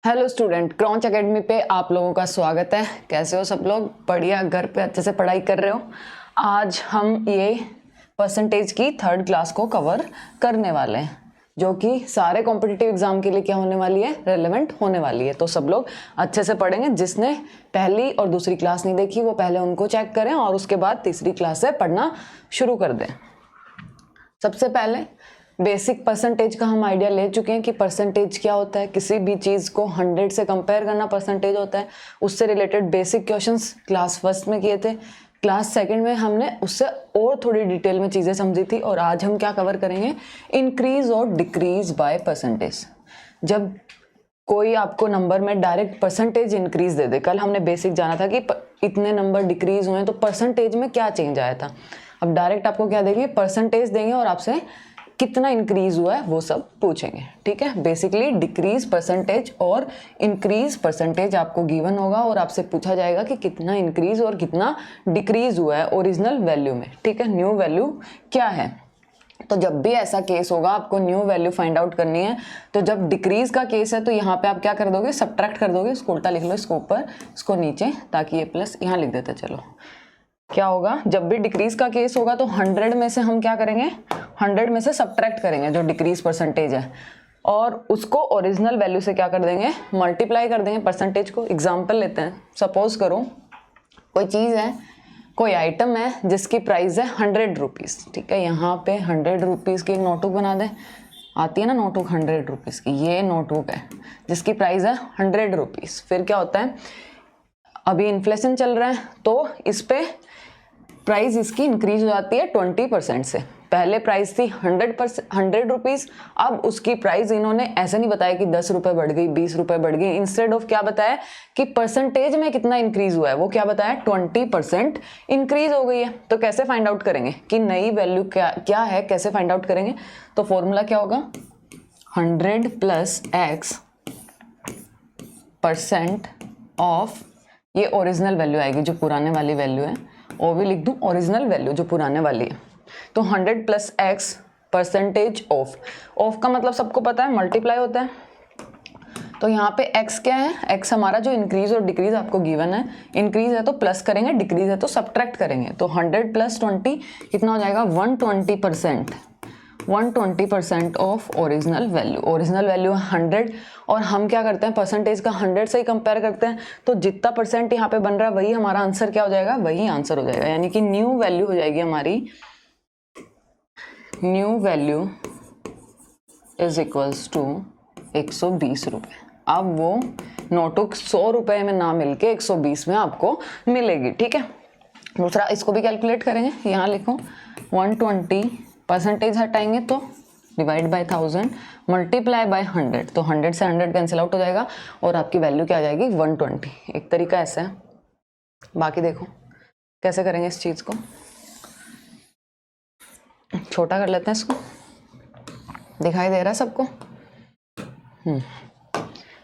Hello student, Kraunch academy पे आप लोगों का स्वागत है। कैसे हो सब लोग? बढ़िया, घर पे अच्छे से पढ़ाई कर रहे हो? आज हम ये परसेंटेज की थर्ड क्लास को कवर करने वाले हैं, जो कि सारे कॉम्पिटिटिव एग्जाम के लिए क्या होने वाली है, रेलेवेंट होने वाली है। तो सब लोग अच्छे से पढ़ेंगे। जिसने पहली और दूसरी क्लास नहीं देखी वो पहले उनको चेक करें और उसके बाद तीसरी क्लास से पढ़ना शुरू कर दें। सबसे पहले बेसिक परसेंटेज का हम आइडिया ले चुके हैं कि परसेंटेज क्या होता है। किसी भी चीज़ को 100 से कंपेयर करना परसेंटेज होता है। उससे related basic questions class first में किए थे। क्लास सेकंड में हमने उससे और थोड़ी डिटेल में चीज़ें समझी थी। और आज हम क्या कवर करेंगे, इंक्रीज और डिक्रीज बाय परसेंटेज। जब कोई आपको नंबर में डायरेक्ट परसेंटेज इंक्रीज दे दे, कल हमने बेसिक जाना था कि इतने नंबर डिक्रीज हुए तो परसेंटेज में क्या चेंज आया था। अब डायरेक्ट आपको क्या देंगे, परसेंटेज देंगे और आपसे कितना इंक्रीज हुआ है वो सब पूछेंगे। ठीक है, बेसिकली डिक्रीज परसेंटेज और इंक्रीज परसेंटेज आपको गिवन होगा और आपसे पूछा जाएगा कि कितना इंक्रीज और कितना डिक्रीज हुआ है ओरिजिनल वैल्यू में। ठीक है, न्यू वैल्यू क्या है। तो जब भी ऐसा केस होगा आपको न्यू वैल्यू फाइंड आउट करनी है। तो जब डिक्रीज का केस है तो यहाँ पे आप क्या कर दोगे, सब्ट्रैक्ट कर दोगे। इसको उल्टा लिख लो, इसको ऊपर इसको नीचे, ताकि ये प्लस यहाँ लिख देते। चलो, क्या होगा, जब भी डिक्रीज का केस होगा तो 100 में से हम क्या करेंगे, 100 में से सब्ट्रैक्ट करेंगे जो डिक्रीज परसेंटेज है, और उसको ओरिजिनल वैल्यू से क्या कर देंगे, मल्टीप्लाई कर देंगे परसेंटेज को। एग्जाम्पल लेते हैं। सपोज करो कोई चीज़ है, कोई आइटम है जिसकी प्राइस है 100 रुपीज़। ठीक है, यहाँ पे 100 रुपीज़ की एक नोटबुक बना दें। आती है ना नोटबुक 100 रुपीज़ की, ये नोटबुक है जिसकी प्राइस है 100 रुपीज़। फिर क्या होता है, अभी इन्फ्लेशन चल रहा है तो इस पे प्राइस इसकी इंक्रीज हो जाती है 20% से। पहले प्राइस थी 100 रुपीज़, अब उसकी प्राइस इन्होंने ऐसे नहीं बताया कि 10 रुपये बढ़ गई, 20 रुपये बढ़ गई। इंस्टेड ऑफ क्या बताया कि परसेंटेज में कितना इंक्रीज हुआ है, वो क्या बताया, 20% इंक्रीज हो गई है। तो कैसे फाइंड आउट करेंगे कि नई वैल्यू क्या है, कैसे फाइंड आउट करेंगे। तो फॉर्मूला क्या होगा, 100 प्लस एक्स % ऑफ, ये ओरिजिनल वैल्यू आएगी जो पुराने वाली वैल्यू है, वो भी लिख दूं ओरिजिनल वैल्यू जो पुराने वाली है। तो 100 प्लस एक्स % ऑफ का मतलब सबको पता है मल्टीप्लाई होता है। तो यहाँ पे x क्या है, x हमारा जो इंक्रीज और डिक्रीज आपको गिवन है। इंक्रीज है तो प्लस करेंगे, डिक्रीज है तो सब्ट्रैक्ट करेंगे। तो 100 प्लस 20 कितना हो जाएगा, 120% of original value. Original value 100 और हम क्या करते हैं, परसेंटेज का 100 से ही कंपेयर करते हैं। तो जितना परसेंट यहाँ पे बन रहा है वही हमारा आंसर क्या हो जाएगा, वही आंसर हो जाएगा। यानी कि न्यू वैल्यू हो जाएगी हमारी, new value is equals to 120 रुपये। अब वो नोटबुक 100 रुपये में ना मिलके 120 में आपको मिलेगी। ठीक है, दूसरा इसको भी कैलकुलेट करेंगे। यहाँ लिखो 120, परसेंटेज हटाएंगे तो डिवाइड बाय 1000 मल्टीप्लाई बाय 100। तो 100 से 100 कैंसिल आउट हो जाएगा और आपकी वैल्यू क्या आ जाएगी, 120। एक तरीका ऐसा है, बाकी देखो कैसे करेंगे इस चीज़ को। छोटा कर लेते हैं इसको, दिखाई दे रहा है सबको।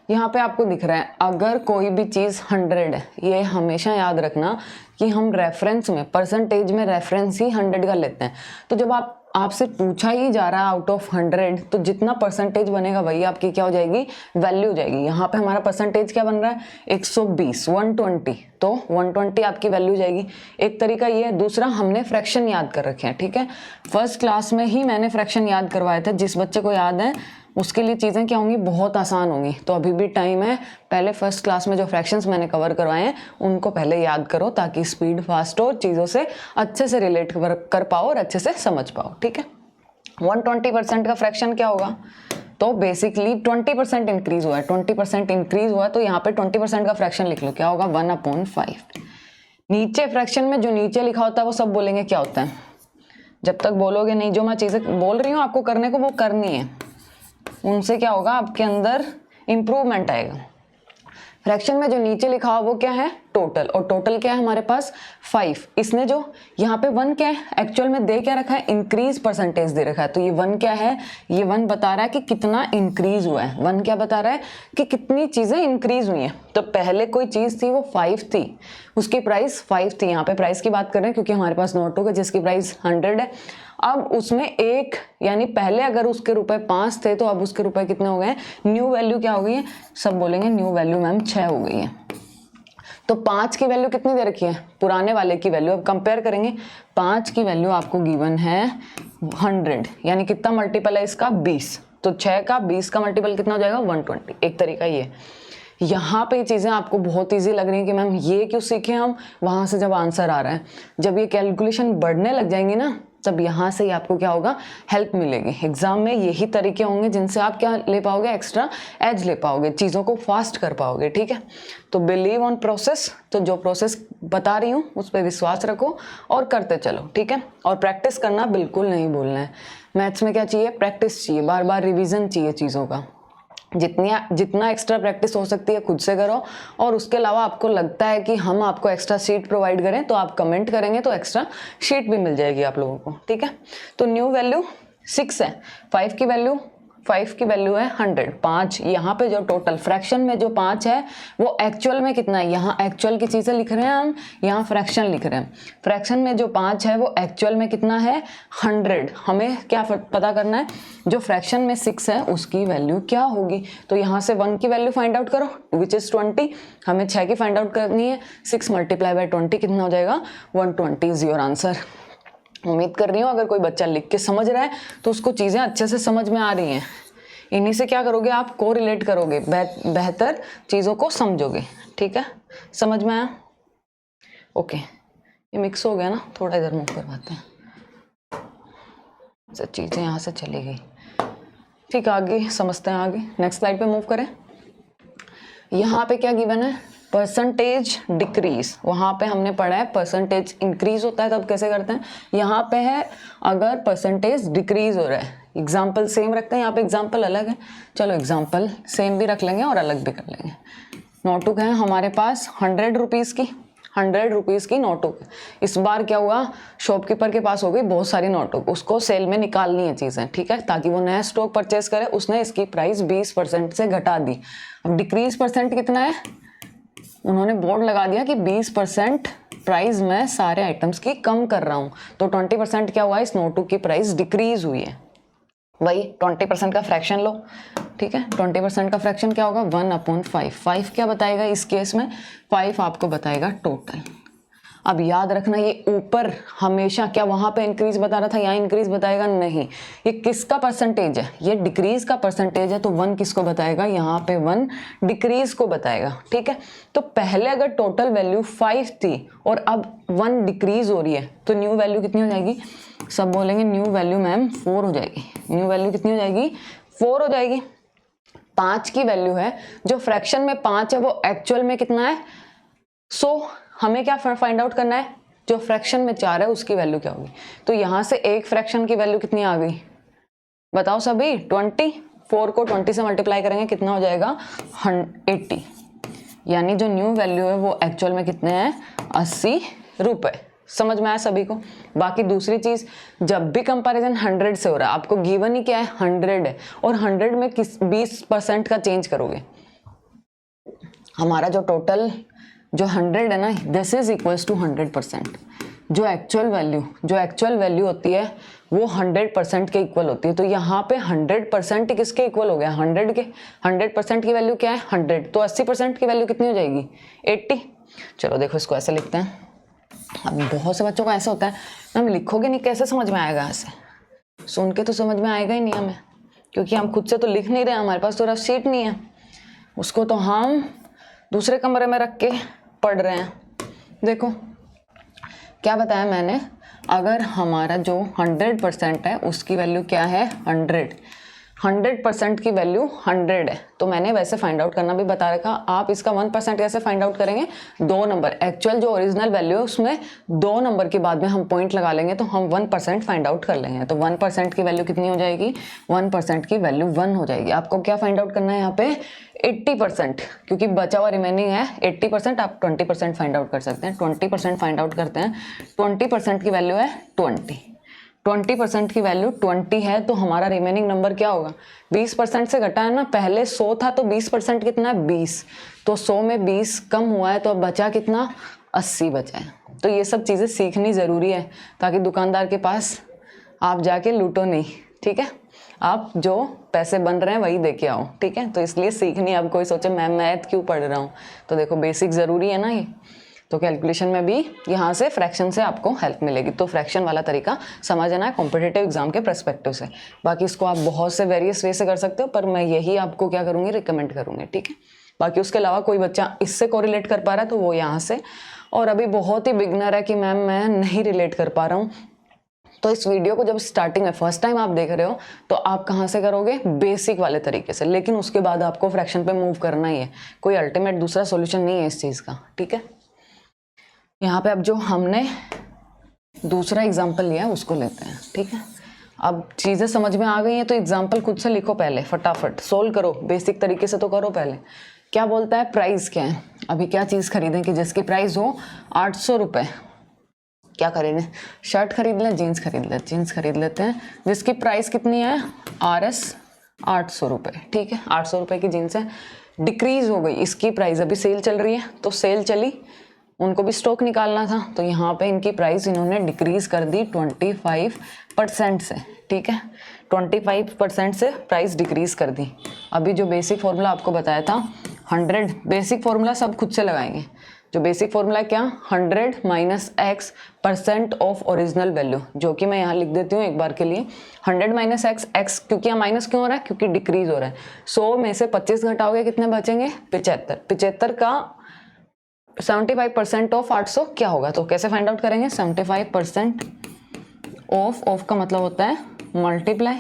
यहाँ पे आपको दिख रहा है, अगर कोई भी चीज़ 100 है, ये हमेशा याद रखना कि हम रेफरेंस में, परसेंटेज में रेफरेंस ही 100 का लेते हैं। तो जब आपसे पूछा ही जा रहा है आउट ऑफ 100, तो जितना परसेंटेज बनेगा वही आपकी क्या हो जाएगी, वैल्यू हो जाएगी। यहाँ पे हमारा परसेंटेज क्या बन रहा है, 120, 120, तो 120 आपकी वैल्यू जाएगी। एक तरीका ये है। दूसरा, हमने फ्रैक्शन याद कर रखे हैं। ठीक है, फर्स्ट क्लास में ही मैंने फ्रैक्शन याद करवाए थे। जिस बच्चे को याद है उसके लिए चीज़ें क्या होंगी, बहुत आसान होंगी। तो अभी भी टाइम है, पहले फर्स्ट क्लास में जो फ्रैक्शंस मैंने कवर करवाए हैं उनको पहले याद करो, ताकि स्पीड फास्ट हो, चीज़ों से अच्छे से रिलेट कर पाओ और अच्छे से समझ पाओ। ठीक है, 120% का फ्रैक्शन क्या होगा, तो बेसिकली 20% इंक्रीज हुआ है। 20% इंक्रीज हुआ है तो यहाँ पे 20% का फ्रैक्शन लिख लो, क्या होगा, 1/5। नीचे फ्रैक्शन में जो नीचे लिखा होता है वो सब बोलेंगे क्या होता है। जब तक बोलोगे नहीं, जो मैं चीज़ें बोल रही हूँ आपको करने को वो करनी है, उनसे क्या होगा, आपके अंदर इंप्रूवमेंट आएगा। फ्रैक्शन में जो नीचे लिखा हो वो क्या है, टोटल, और टोटल क्या है हमारे पास 5। इसने जो यहाँ पे 1 क्या है एक्चुअल में दे क्या रखा है, इंक्रीज परसेंटेज दे रखा है। तो ये 1 क्या है, ये 1 बता रहा है कि कितना इंक्रीज हुआ है। 1 क्या बता रहा है कि कितनी चीज़ें इंक्रीज हुई हैं। तो पहले कोई चीज़ थी वो 5 थी, उसकी प्राइस 5 थी। यहाँ पे प्राइस की बात कर रहे हैं क्योंकि हमारे पास नोट होगा जिसकी प्राइस 100 है। अब उसमें एक, यानी पहले अगर उसके रुपए 5 थे तो अब उसके रुपए कितने हो गए, न्यू वैल्यू क्या हो गई है, सब बोलेंगे न्यू वैल्यू मैम 6 हो गई है। तो 5 की वैल्यू कितनी दे रखी है, पुराने वाले की वैल्यू। अब कंपेयर करेंगे, 5 की वैल्यू आपको गिवन है 100, यानी कितना मल्टीपल है इसका 20। तो 6 का 20 का मल्टीपल कितना हो जाएगा 120। एक तरीका ये। यहाँ पे चीज़ें आपको बहुत इजी लग रही हैं कि मैम ये क्यों सीखे हम, वहाँ से जब आंसर आ रहा है, जब ये कैलकुलेशन बढ़ने लग जाएंगी ना, तब यहाँ से ही आपको क्या होगा, हेल्प मिलेगी। एग्जाम में यही तरीके होंगे जिनसे आप क्या ले पाओगे, एक्स्ट्रा एज ले पाओगे, चीज़ों को फास्ट कर पाओगे। ठीक है, तो बिलीव ऑन प्रोसेस। तो जो प्रोसेस बता रही हूँ उस पर विश्वास रखो और करते चलो। ठीक है, और प्रैक्टिस करना बिल्कुल नहीं भूलना है। मैथ्स में क्या चाहिए, प्रैक्टिस चाहिए, बार बार रिविजन चाहिए चीज़ों का। जितना एक्स्ट्रा प्रैक्टिस हो सकती है खुद से करो। और उसके अलावा आपको लगता है कि हम आपको एक्स्ट्रा शीट प्रोवाइड करें तो आप कमेंट करेंगे तो एक्स्ट्रा शीट भी मिल जाएगी आप लोगों को। ठीक है, तो न्यू वैल्यू 6 है, 5 की वैल्यू है 100। 5 यहाँ पे जो टोटल फ्रैक्शन में जो 5 है वो एक्चुअल में कितना है, यहाँ एक्चुअल की चीज़ें लिख रहे हैं हम, यहाँ फ्रैक्शन लिख रहे हैं। फ्रैक्शन में जो 5 है वो एक्चुअल में कितना है 100। हमें क्या पता करना है, जो फ्रैक्शन में 6 है उसकी वैल्यू क्या होगी। तो यहाँ से 1 की वैल्यू फाइंड आउट करो विच इज़ 20। हमें 6 की फाइंड आउट करनी है, 6 मल्टीप्लाई बाई 20 कितना हो जाएगा 120 इज योर आंसर। उम्मीद कर रही हूँ अगर कोई बच्चा लिख के समझ रहा है तो उसको चीज़ें अच्छे से समझ में आ रही हैं। इन्हीं से क्या करोगे, आप को रिलेट करोगे, बेहतर चीज़ों को समझोगे। ठीक है, समझ में आया? ओके, ये मिक्स हो गया ना, थोड़ा इधर मूव करवाते हैं, सब चीज़ें यहाँ से चली गई। ठीक है, आगे समझते हैं। आगे नेक्स्ट स्लाइड पे मूव करें। यहाँ पे क्या गिवन है, परसेंटेज डिक्रीज। वहाँ पे हमने पढ़ा है परसेंटेज इंक्रीज होता है तब कैसे करते हैं। यहाँ पे है अगर परसेंटेज डिक्रीज हो रहा है, एग्जाम्पल सेम रखते हैं, यहाँ पे एग्जाम्पल अलग है। चलो एग्जाम्पल सेम भी रख लेंगे और अलग भी कर लेंगे। नोटबुक है हमारे पास 100 रुपीज़ की नोटबुक। इस बार क्या हुआ, शॉपकीपर के पास हो गई बहुत सारी नोटबुक, उसको सेल में निकालनी है चीज़ें। ठीक है, ताकि वो नया स्टॉक परचेज करे। उसने इसकी प्राइस 20% से घटा दी। अब डिक्रीज परसेंट कितना है, उन्होंने बोर्ड लगा दिया कि 20% प्राइस मैं सारे आइटम्स की कम कर रहा हूँ। तो 20% क्या हुआ, इस नोटबुक की प्राइस डिक्रीज हुई है। वही 20% का फ्रैक्शन लो। ठीक है, 20% का फ्रैक्शन क्या होगा 1/5। 5 क्या बताएगा इस केस में, 5 आपको बताएगा टोटल। अब याद रखना ये ऊपर हमेशा क्या वहाँ पे इंक्रीज बता रहा था, यहाँ इंक्रीज बताएगा नहीं। ये किसका परसेंटेज है, ये डिक्रीज का परसेंटेज है। तो 1 किसको बताएगा, यहाँ पे 1 डिक्रीज को बताएगा। ठीक है, तो पहले अगर टोटल वैल्यू 5 थी और अब 1 डिक्रीज हो रही है तो न्यू वैल्यू कितनी हो जाएगी, सब बोलेंगे न्यू वैल्यू मैम 4 हो जाएगी। न्यू वैल्यू कितनी हो जाएगी, 4 हो जाएगी। 5 की वैल्यू है, जो फ्रैक्शन में 5 है वो एक्चुअल में कितना है। सो हमें क्या फाइंड आउट करना है, जो फ्रैक्शन में 4 है उसकी वैल्यू क्या होगी। तो यहाँ से एक फ्रैक्शन की वैल्यू कितनी आ गई, बताओ सभी, 20। 4 को 20 से मल्टीप्लाई करेंगे कितना हो जाएगा 80। यानी जो न्यू वैल्यू है वो एक्चुअल में कितने हैं 80 रुपये। समझ में आया सभी को। बाकी दूसरी चीज़, जब भी कंपैरिजन 100 से हो रहा है, आपको गिवन ही क्या है 100 है, और 100 में किस 20% का चेंज करोगे, हमारा जो टोटल जो 100 है ना, दिस इज इक्वल्स टू 100%। जो एक्चुअल वैल्यू होती है वो 100% के इक्वल होती है। तो यहाँ पे 100% किसके इक्वल हो गया, 100 के। 100% की वैल्यू क्या है 100, तो 80% की वैल्यू कितनी हो जाएगी 80। चलो देखो इसको ऐसे लिखते हैं। अब बहुत से बच्चों को ऐसा होता है, मैम लिखोगे नहीं कैसे समझ में आएगा, ऐसे सुन के तो समझ में आएगा ही नहीं हमें, क्योंकि हम खुद से तो लिख नहीं रहे, हमारे पास तो रफ शीट नहीं है, उसको तो हम दूसरे कमरे में रख के पढ़ रहे हैं। देखो क्या बताया मैंने, अगर हमारा जो 100% है उसकी वैल्यू क्या है 100, 100% की वैल्यू 100 है, तो मैंने वैसे फाइंड आउट करना भी बता रखा। आप इसका 1% कैसे फाइंड आउट करेंगे, 2 नंबर, एक्चुअल जो ओरिजिनल वैल्यू है उसमें 2 नंबर के बाद में हम पॉइंट लगा लेंगे तो हम 1% फाइंड आउट कर लेंगे। तो 1% की वैल्यू कितनी हो जाएगी, 1% की वैल्यू 1 हो जाएगी। आपको क्या फाइंड आउट करना है यहाँ पे, 80%, क्योंकि बचा हुआ रिमेनिंग है 80%, आप 20% फाइंड आउट कर सकते हैं। 20% फाइंड आउट करते हैं, 20% की वैल्यू है 20% की वैल्यू 20 है, तो हमारा रिमेनिंग नंबर क्या होगा, 20% से घटा है ना, पहले 100 था तो 20% कितना है, 20, तो 100 में 20 कम हुआ है तो अब बचा कितना, 80 बचा है। तो ये सब चीज़ें सीखनी ज़रूरी है ताकि दुकानदार के पास आप जाके लूटो नहीं, ठीक है, आप जो पैसे बन रहे हैं वही दे के आओ, ठीक है। तो इसलिए सीखनी, अब कोई सोचे मैं मैथ क्यों पढ़ रहा हूँ, तो देखो बेसिक ज़रूरी है ना ये, तो कैलकुलेशन में भी यहाँ से फ्रैक्शन से आपको हेल्प मिलेगी। तो फ्रैक्शन वाला तरीका समझना है कॉम्पिटिटिव एग्जाम के पर्सपेक्टिव से। बाकी इसको आप बहुत से वेरियस वे से कर सकते हो, पर मैं यही आपको क्या करूँगी, रिकमेंड करूँगी, ठीक है। बाकी उसके अलावा कोई बच्चा इससे कोरिलेट कर पा रहा है तो वो यहाँ से, और अभी बहुत ही बिगनर है कि मैम मैं नहीं रिलेट कर पा रहा हूँ, तो इस वीडियो को जब स्टार्टिंग में फर्स्ट टाइम आप देख रहे हो तो आप कहाँ से करोगे, बेसिक वाले तरीके से, लेकिन उसके बाद आपको फ्रैक्शन पे मूव करना ही है, कोई अल्टीमेट दूसरा सॉल्यूशन नहीं है इस चीज़ का, ठीक है। यहाँ पे अब जो हमने दूसरा एग्जाम्पल लिया है उसको लेते हैं, ठीक है। अब चीज़ें समझ में आ गई हैं तो एग्जाम्पल खुद से लिखो, पहले फटाफट सोल्व करो, बेसिक तरीके से तो करो पहले। क्या बोलता है, प्राइस क्या है, अभी क्या चीज़ खरीदें कि जिसकी प्राइस हो 800 रुपये, क्या खरीदें, शर्ट खरीद लें, जीन्स खरीद लें, जीन्स खरीद लेते हैं, जिसकी प्राइस कितनी है, RS 800 रुपये, ठीक है, 800 रुपये की जीन्स है, डिक्रीज हो गई इसकी प्राइस, अभी सेल चल रही है तो सेल चली, उनको भी स्टॉक निकालना था, तो यहाँ पे इनकी प्राइस इन्होंने डिक्रीज कर दी 25% से, ठीक है, 25% से प्राइस डिक्रीज कर दी। अभी जो बेसिक फॉर्मूला आपको बताया था 100, बेसिक फॉर्मूला सब खुद से लगाएंगे। जो बेसिक फॉर्मूला क्या, 100 minus x % of original value, जो कि मैं यहाँ लिख देती हूँ एक बार के लिए, 100 माइनस एक्स, क्योंकि यहाँ माइनस क्यों हो रहा है, क्योंकि डिक्रीज हो रहा है। 100 में से 25 घटाओगे कितने बचेंगे, 75 का 75% ऑफ 800 क्या होगा, तो कैसे फाइंड आउट करेंगे, 75% ऑफ का मतलब होता है मल्टीप्लाई,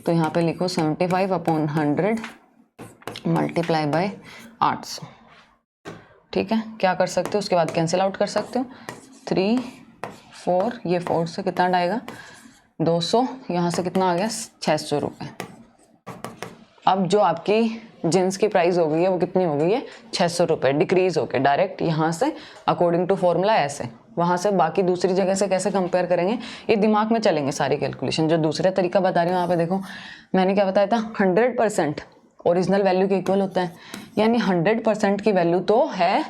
तो यहाँ पे लिखो 75/100 मल्टीप्लाई बाय 800, ठीक है। क्या कर सकते हो, उसके बाद कैंसिल आउट कर सकते हो, 3 4, ये 4 से कितना आएगा 200, यहाँ से कितना आ गया 600 रुपये। अब जो आपकी जींस की प्राइस हो गई है वो कितनी हो गई है, 600 रुपये, डिक्रीज होके डायरेक्ट यहाँ से अकॉर्डिंग टू फॉर्मूला ऐसे, वहाँ से बाकी दूसरी जगह से कैसे कंपेयर करेंगे, ये दिमाग में चलेंगे सारी कैलकुलेशन। जो दूसरा तरीका बता रही हूँ यहाँ पे देखो, मैंने क्या बताया था, 100% ओरिजिनल वैल्यू के इक्वल होता है, यानी 100% की वैल्यू तो है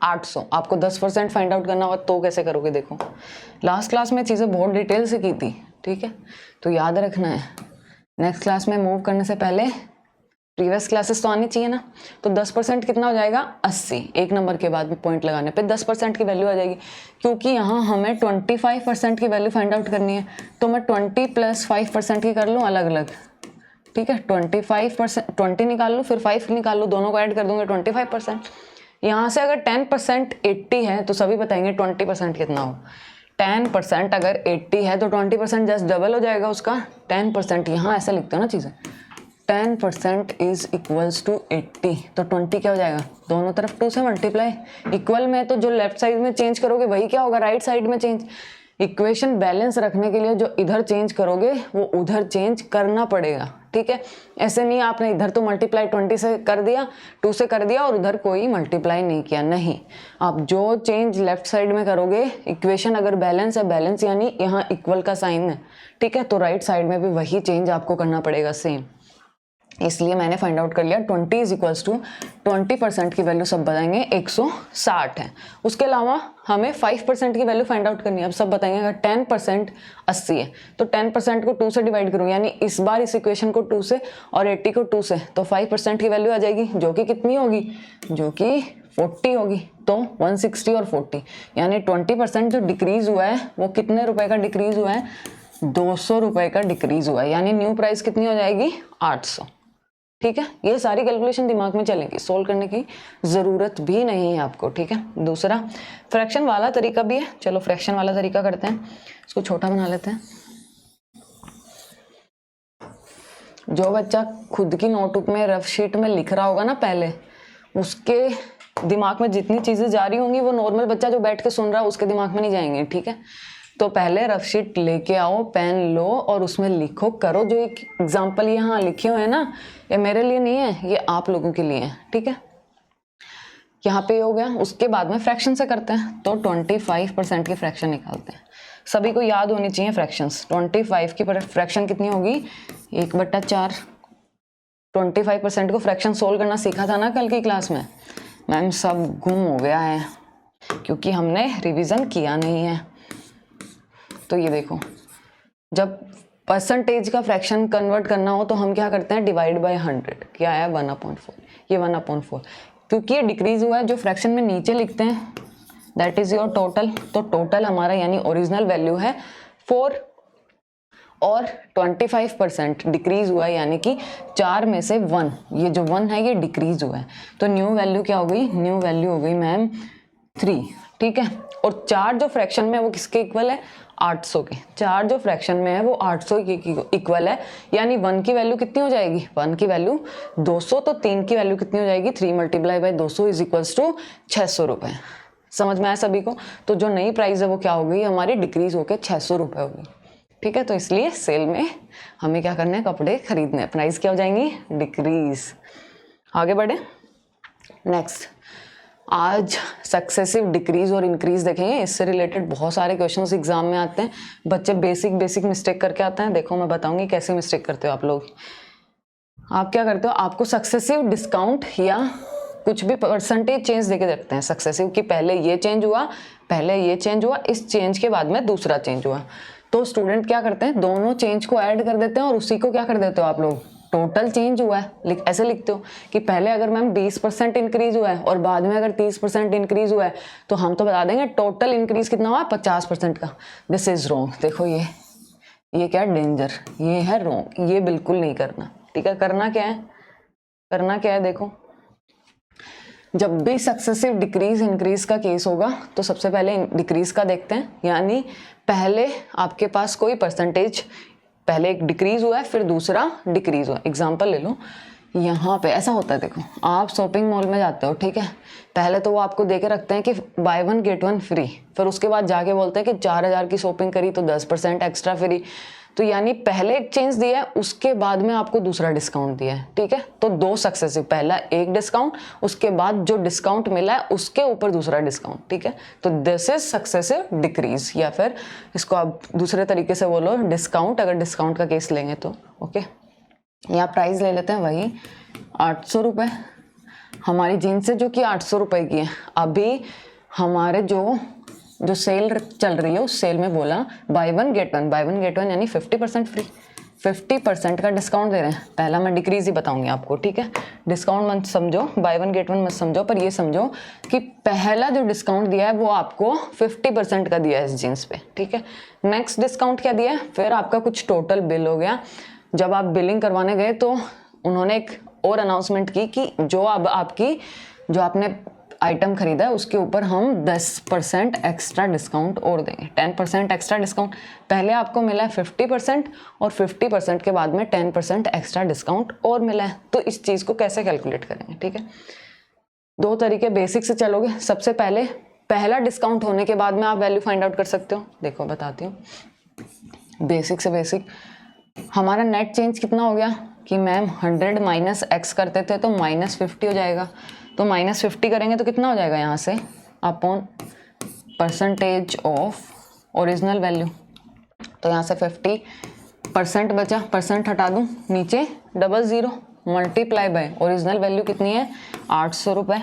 800, आपको 10% फाइंड आउट करना होगा तो कैसे करोगे, देखो लास्ट क्लास में चीज़ें बहुत डिटेल से की थी, ठीक है, तो याद रखना है। नेक्स्ट क्लास में मूव करने से पहले प्रीवियस क्लासेस तो आनी चाहिए ना, तो 10% कितना हो जाएगा 80, एक नंबर के बाद भी पॉइंट लगाने पे 10% की वैल्यू आ जाएगी, क्योंकि यहाँ हमें 25% की वैल्यू फाइंड आउट करनी है, तो मैं 20 + 5% की कर लूँ अलग अलग, ठीक है, 25%, 20 निकाल लूँ फिर 5 निकाल लूँ, दोनों को ऐड कर दूंगे 25%। यहाँ से अगर 10% 80 है तो सभी बताएंगे 20% कितना हो, 10% अगर 80 है तो 20% जस्ट डबल हो जाएगा उसका 10%, यहाँ ऐसा लिखते हो ना चीज़ें, 10% इज इक्वल्स टू 80, तो 20 क्या हो जाएगा, दोनों तरफ 2 से मल्टीप्लाई, इक्वल में तो जो लेफ्ट साइड में चेंज करोगे वही क्या होगा, राइट साइड में चेंज। इक्वेशन बैलेंस रखने के लिए जो इधर चेंज करोगे वो उधर चेंज करना पड़ेगा, ठीक है। ऐसे नहीं आपने इधर तो मल्टीप्लाई 20 से कर दिया, 2 से कर दिया और उधर कोई मल्टीप्लाई नहीं किया, नहीं, आप जो चेंज लेफ्ट साइड में करोगे, इक्वेशन अगर बैलेंस है, बैलेंस यानी यहाँ इक्वल का साइन है, ठीक है, तो राइट साइड में भी वही चेंज आपको करना पड़ेगा सेम। इसलिए मैंने फाइंड आउट कर लिया 20 = 20% की वैल्यू सब बताएंगे 160 है। उसके अलावा हमें 5% की वैल्यू फाइंड आउट करनी है, अब सब बताएंगे। अगर 10% 80 है तो 10% को 2 से डिवाइड करूँ, यानी इस बार इस इक्वेशन को 2 से और 80 को 2 से, तो 5% की वैल्यू आ जाएगी, जो कि कितनी होगी, जो कि 40 होगी, तो 160 और 40, यानी 20% जो डिक्रीज हुआ है वो कितने रुपए का डिक्रीज हुआ है, 200 रुपए का डिक्रीज हुआ है, यानी न्यू प्राइस कितनी हो जाएगी 800, ठीक है। ये सारी कैलकुलेशन दिमाग में चलेगी, सोल्व करने की ज़रूरत भी नहीं है आपको, ठीक है। दूसरा फ्रैक्शन वाला तरीका भी है, चलो फ्रैक्शन वाला तरीका करते हैं, इसको छोटा बना लेते हैं। जो बच्चा खुद की नोटबुक में रफ शीट में लिख रहा होगा ना पहले, उसके दिमाग में जितनी चीज़ें जा रही होंगी वो नॉर्मल बच्चा जो बैठ के सुन रहा है उसके दिमाग में नहीं जाएंगे, ठीक है। तो पहले रफ शीट लेके आओ, पेन लो और उसमें लिखो, करो। जो एक एग्जाम्पल यहाँ लिखे हुए हैं ना, ये मेरे लिए नहीं है, ये आप लोगों के लिए है, ठीक है। यहाँ पे हो गया। उसके बाद में फ्रैक्शन से करते हैं, तो 25% की फ्रैक्शन निकालते हैं। सभी को याद होनी चाहिए फ्रैक्शंस। 25 की फ्रैक्शन कितनी होगी, 1/4। 25% को फ्रैक्शन सोल्व करना सीखा था ना कल की क्लास में। मैम सब गुम हो गया है क्योंकि हमने रिवीजन किया नहीं है। तो ये देखो, जब परसेंटेज का फ्रैक्शन कन्वर्ट करना हो तो हम क्या करते हैं, डिवाइड बाय 100। क्या है, 1/4। ये 1/4 क्योंकि ये डिक्रीज हुआ है। जो फ्रैक्शन में नीचे लिखते हैं दैट इज योर टोटल। तो टोटल हमारा यानी ओरिजिनल वैल्यू है 4 और 25% डिक्रीज हुआ है, यानी कि 4 में से 1, ये जो 1 है ये डिक्रीज हुआ है। तो न्यू वैल्यू क्या हो गई, न्यू वैल्यू हो गई मैम 3, ठीक है। और 4 जो फ्रैक्शन में है वो किसके इक्वल है, 800 के। 4 जो फ्रैक्शन में है वो 800 के इक्वल है, यानी 1 की वैल्यू कितनी हो जाएगी, 1 की वैल्यू 200। तो 3 की वैल्यू कितनी हो जाएगी, 3 × 200 इज इक्वल्स टू 600 रुपये। समझ में आया सभी को। तो जो नई प्राइस है वो क्या हो गई हमारी, डिक्रीज होकर 600 रुपये हो गई, ठीक है। तो इसलिए सेल में हमें क्या करना है, कपड़े खरीदने हैं, प्राइस क्या हो जाएंगी, डिक्रीज। आगे बढ़े नेक्स्ट। आज सक्सेसिव डिक्रीज और इंक्रीज देखेंगे। इससे रिलेटेड बहुत सारे क्वेश्चंस एग्जाम में आते हैं। बच्चे बेसिक मिस्टेक करके आते हैं। देखो मैं बताऊंगी कैसे मिस्टेक करते हो आप लोग। आप क्या करते हो, आपको सक्सेसिव डिस्काउंट या कुछ भी परसेंटेज चेंज देके रखते हैं। सक्सेसिव कि पहले ये चेंज हुआ, पहले ये चेंज हुआ, इस चेंज के बाद में दूसरा चेंज हुआ। तो स्टूडेंट क्या करते हैं, दोनों चेंज को ऐड कर देते हैं और उसी को क्या कर देते हो आप लोग, टोटल चेंज हुआ है ऐसे लिखते हो कि पहले अगर मैम 20% इंक्रीज हुआ है और बाद में अगर 30% इंक्रीज हुआ है तो हम तो बता देंगे टोटल इंक्रीज कितना हुआ है, 50% का। This is wrong. देखो ये क्या डेंजर, ये है रॉन्ग, ये बिल्कुल नहीं करना, ठीक है। करना क्या है, करना क्या है, देखो जब भी सक्सेसिव डिक्रीज इंक्रीज का केस होगा तो सबसे पहले डिक्रीज का देखते हैं, यानी पहले आपके पास कोई परसेंटेज, पहले एक डिक्रीज हुआ है फिर दूसरा डिक्रीज हुआ। एग्जांपल ले लो, यहाँ पे ऐसा होता है। देखो आप शॉपिंग मॉल में जाते हो, ठीक है, पहले तो वो आपको दे के रखते हैं कि बाय 1 गेट 1 फ्री, फिर उसके बाद जाके बोलते हैं कि 4000 की शॉपिंग करी तो 10% एक्स्ट्रा फ्री। तो यानी पहले एक चेंज दिया है उसके बाद में आपको दूसरा डिस्काउंट दिया है, ठीक है। तो 2 सक्सेसिव, पहला एक डिस्काउंट, उसके बाद जो डिस्काउंट मिला है उसके ऊपर दूसरा डिस्काउंट, ठीक है। तो दिस इज सक्सेसिव डिक्रीज, या फिर इसको आप दूसरे तरीके से बोलो डिस्काउंट, अगर डिस्काउंट का केस लेंगे तो, ओके। यहाँ प्राइस ले लेते हैं वही 800 रुपये हमारी जीन्स से, जो कि 800 रुपये की है। अभी हमारे जो सेल चल रही है उस सेल में बोला बाय 1 गेट 1 यानी 50% फ्री, 50% का डिस्काउंट दे रहे हैं। पहला मैं डिक्रीज ही बताऊंगी आपको, ठीक है। डिस्काउंट मत समझो, बाय 1 गेट 1 मत समझो, पर ये समझो कि पहला जो डिस्काउंट दिया है वो आपको 50% का दिया है इस जीन्स पे, ठीक है। नेक्स्ट डिस्काउंट क्या दिया है, फिर आपका कुछ टोटल बिल हो गया। जब आप बिलिंग करवाने गए तो उन्होंने एक और अनाउंसमेंट की कि जो आपने आइटम खरीदा है उसके ऊपर हम 10% एक्स्ट्रा डिस्काउंट और देंगे, 10% एक्स्ट्रा डिस्काउंट। पहले आपको मिला है 50% और 50% के बाद में 10% एक्स्ट्रा डिस्काउंट और मिला है। तो इस चीज़ को कैसे कैलकुलेट करेंगे, ठीक है। 2 तरीके, बेसिक से चलोगे। सबसे पहले पहला डिस्काउंट होने के बाद में आप वैल्यू फाइंड आउट कर सकते हो। देखो बताती हूँ, बेसिक से बेसिक हमारा नेट चेंज कितना हो गया कि मैम 100 माइनस एक्स करते थे तो -50 हो जाएगा। तो -50 करेंगे तो कितना हो जाएगा यहाँ से, upon percentage of original value. तो यहाँ से 50% बचा, परसेंट हटा दूँ, नीचे 00 मल्टीप्लाई बाय ओरिजिनल वैल्यू कितनी है, 800 रुपये,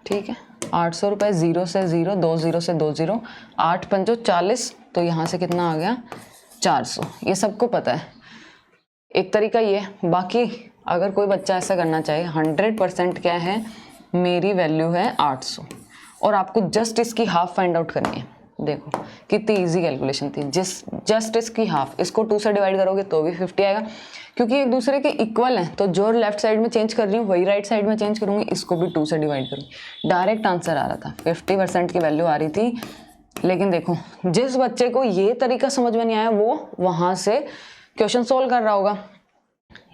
ठीक है। 800 रुपये, 0 से 0, 2 0 से 2 0, 8 पंचो 40, तो यहाँ से कितना आ गया 400। ये सबको पता है। एक तरीका ये, बाकी अगर कोई बच्चा ऐसा करना चाहे, 100% क्या है, मेरी वैल्यू है 800 और आपको जस्ट इसकी हाफ फाइंड आउट करनी है। देखो कितनी इजी कैलकुलेशन थी, जस्ट इसकी हाफ, इसको 2 से डिवाइड करोगे तो भी 50 आएगा, क्योंकि एक दूसरे के इक्वल हैं। तो जो लेफ्ट साइड में चेंज कर रही हूँ वही राइट साइड में चेंज करूँगी, इसको भी 2 से डिवाइड करूँगी। डायरेक्ट आंसर आ रहा था, 50% की वैल्यू आ रही थी। लेकिन देखो जिस बच्चे को ये तरीका समझ में नहीं आया वो वहाँ से क्वेश्चन सोल्व कर रहा होगा,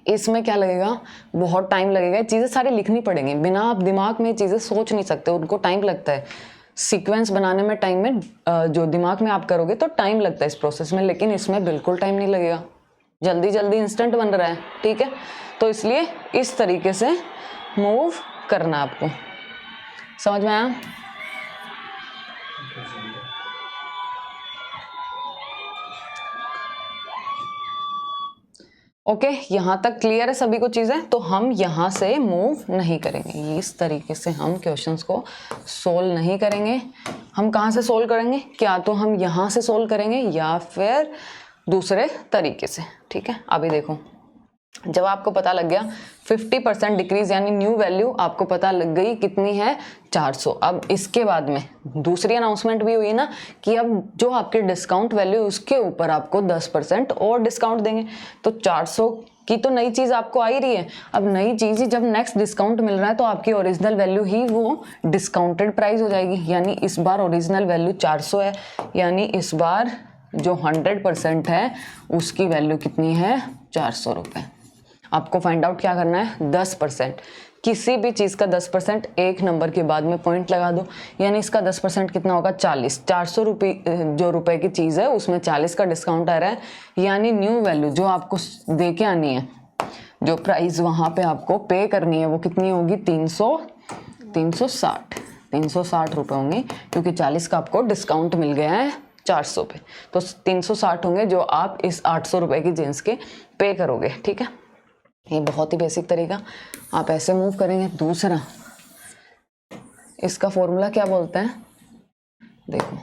इसमें क्या लगेगा, बहुत टाइम लगेगा, चीज़ें सारी लिखनी पड़ेंगी, बिना आप दिमाग में चीज़ें सोच नहीं सकते, उनको टाइम लगता है। सीक्वेंस बनाने में टाइम में जो दिमाग में आप करोगे तो टाइम लगता है इस प्रोसेस में, लेकिन इसमें बिल्कुल टाइम नहीं लगेगा, जल्दी जल्दी इंस्टेंट बन रहा है, ठीक है। तो इसलिए इस तरीके से मूव करना आपको, समझ में आया? ओके, यहाँ तक क्लियर है सभी को चीज़ें? तो हम यहाँ से मूव नहीं करेंगे, इस तरीके से हम क्वेश्चंस को सोल्व नहीं करेंगे। हम कहाँ से सोल्व करेंगे? क्या तो हम यहाँ से सोल्व करेंगे या फिर दूसरे तरीके से, ठीक है। अभी देखो, जब आपको पता लग गया 50% डिक्रीज यानी न्यू वैल्यू आपको पता लग गई कितनी है, 400। अब इसके बाद में दूसरी अनाउंसमेंट भी हुई ना कि अब जो आपके डिस्काउंट वैल्यू उसके ऊपर आपको 10% और डिस्काउंट देंगे। तो 400 की तो नई चीज़ आपको आ ही रही है। अब नई चीज़ ही जब नेक्स्ट डिस्काउंट मिल रहा है तो आपकी ओरिजिनल वैल्यू ही वो डिस्काउंटेड प्राइस हो जाएगी, यानी इस बार ओरिजिनल वैल्यू 400 है, यानी इस बार जो 100% है उसकी वैल्यू कितनी है, 400 रुपये। आपको फाइंड आउट क्या करना है, 10%। किसी भी चीज़ का 10% एक नंबर के बाद में पॉइंट लगा दो, यानी इसका 10% कितना होगा, 40। 400 जो रुपए की चीज़ है उसमें 40 का डिस्काउंट आ रहा है, यानी न्यू वैल्यू जो आपको दे के आनी है, जो प्राइस वहाँ पे आपको पे करनी है वो कितनी होगी, 360 रुपये होंगी, क्योंकि 40 का आपको डिस्काउंट मिल गया है 400 पे। तो 360 होंगे जो आप इस 800 रुपये की जीन्स के पे करोगे, ठीक है। ये बहुत ही बेसिक तरीका, आप ऐसे मूव करेंगे। दूसरा, इसका फॉर्मूला क्या बोलते हैं, देखो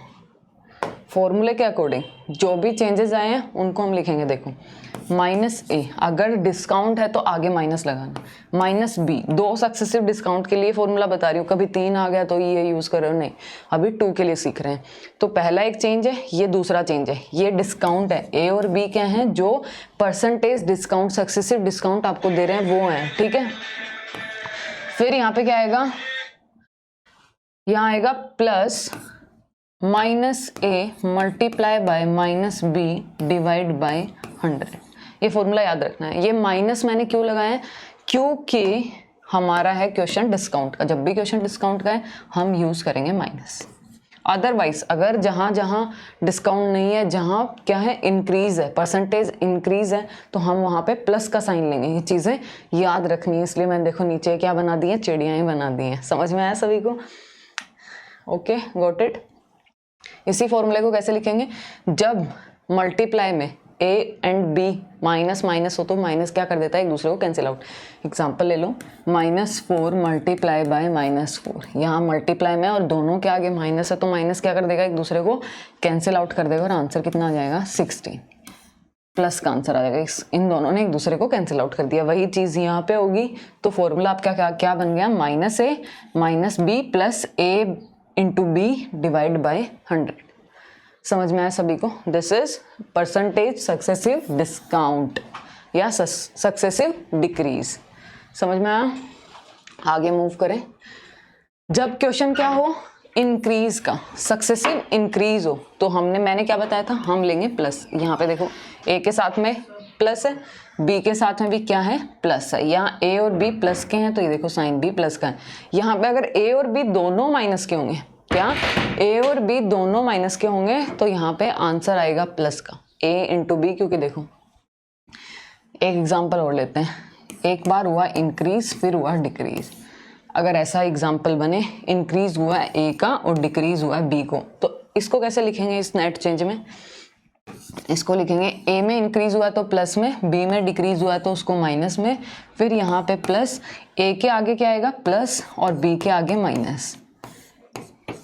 फॉर्मूले के अकॉर्डिंग जो भी चेंजेस आए हैं उनको हम लिखेंगे। देखो -a, अगर डिस्काउंट है तो आगे माइनस लगाना, -b, 2 सक्सेसिव डिस्काउंट के लिए फॉर्मूला बता रही हूँ, कभी 3 आ गया तो ये यूज़ कर रहे हो, नहीं, अभी 2 के लिए सीख रहे हैं। तो पहला एक चेंज है, ये दूसरा चेंज है, ये डिस्काउंट है, a और b क्या हैं, जो परसेंटेज डिस्काउंट सक्सेसिव डिस्काउंट आपको दे रहे हैं वो हैं, ठीक है। फिर यहाँ पे क्या आएगा, यहाँ आएगा plus -a multiply by -b divide by 100। ये फॉर्मूला याद रखना है। ये माइनस मैंने क्यों लगाया है, क्योंकि हमारा है क्वेश्चन डिस्काउंट का, जब भी क्वेश्चन डिस्काउंट का है हम यूज़ करेंगे माइनस। अदरवाइज अगर जहाँ जहाँ डिस्काउंट नहीं है, जहाँ क्या है इंक्रीज है, परसेंटेज इंक्रीज है, तो हम वहाँ पे प्लस का साइन लेंगे। ये चीज़ें याद रखनी है, इसलिए मैंने देखो नीचे क्या बना दी है, चिड़ियाँ ही बना दी हैं। समझ में आया सभी को? Okay, got it. इसी फॉर्मूले को कैसे लिखेंगे, जब मल्टीप्लाई में a and b minus minus हो तो माइनस क्या कर देता है, एक दूसरे को कैंसिल आउट। एग्जांपल ले लो, -4 मल्टीप्लाई बाय -4, यहाँ मल्टीप्लाई में और दोनों के आगे माइनस है तो माइनस क्या कर देगा, एक दूसरे को कैंसिल आउट कर देगा और आंसर कितना आ जाएगा, 16 प्लस का आंसर आ जाएगा। इन दोनों ने एक दूसरे को कैंसिल आउट कर दिया। वही चीज़ यहाँ पे होगी, तो फॉर्मूला आपका क्या बन गया, -a -b plus a into b divide by 100। समझ में आया सभी को? This is percentage successive discount या सक्सेसिव डिक्रीज। समझ में आया? आगे मूव करें। जब क्वेश्चन क्या हो, इंक्रीज का, सक्सेसिव इंक्रीज हो, तो मैंने क्या बताया था, हम लेंगे प्लस। यहाँ पे देखो a के साथ में प्लस है, b के साथ में भी क्या है, प्लस है। यहाँ a और b प्लस के हैं तो ये देखो साइन b प्लस का है। यहाँ पे अगर a और b दोनों माइनस के होंगे, क्या a और b दोनों माइनस के होंगे, तो यहाँ पे आंसर आएगा प्लस का, a इंटू बी। क्योंकि देखो एक एग्जांपल और लेते हैं, एक बार हुआ इंक्रीज फिर हुआ डिक्रीज। अगर ऐसा एग्जांपल बने, इंक्रीज हुआ a का और डिक्रीज हुआ b को, तो इसको कैसे लिखेंगे इस नेट चेंज में, इसको लिखेंगे a में इंक्रीज हुआ तो प्लस में, b में डिक्रीज हुआ तो उसको माइनस में, फिर यहाँ पे प्लस, a के आगे क्या आएगा प्लस और b के आगे माइनस।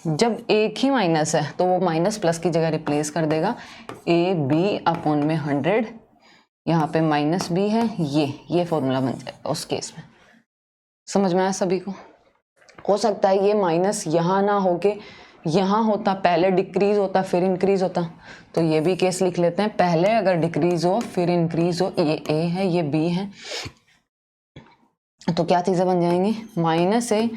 जब एक ही माइनस है तो वो माइनस प्लस की जगह रिप्लेस कर देगा, ए बी अपॉन में 100, यहाँ पे -b है, ये फॉर्मूला बन जाएगा उस केस में। समझ में आया सभी को? हो सकता है ये माइनस यहाँ ना होके यहाँ होता, पहले डिक्रीज होता फिर इंक्रीज होता, तो ये भी केस लिख लेते हैं। पहले अगर डिक्रीज हो फिर इंक्रीज हो, ये a है ये b है, तो क्या चीज़ें बन जाएंगी, -a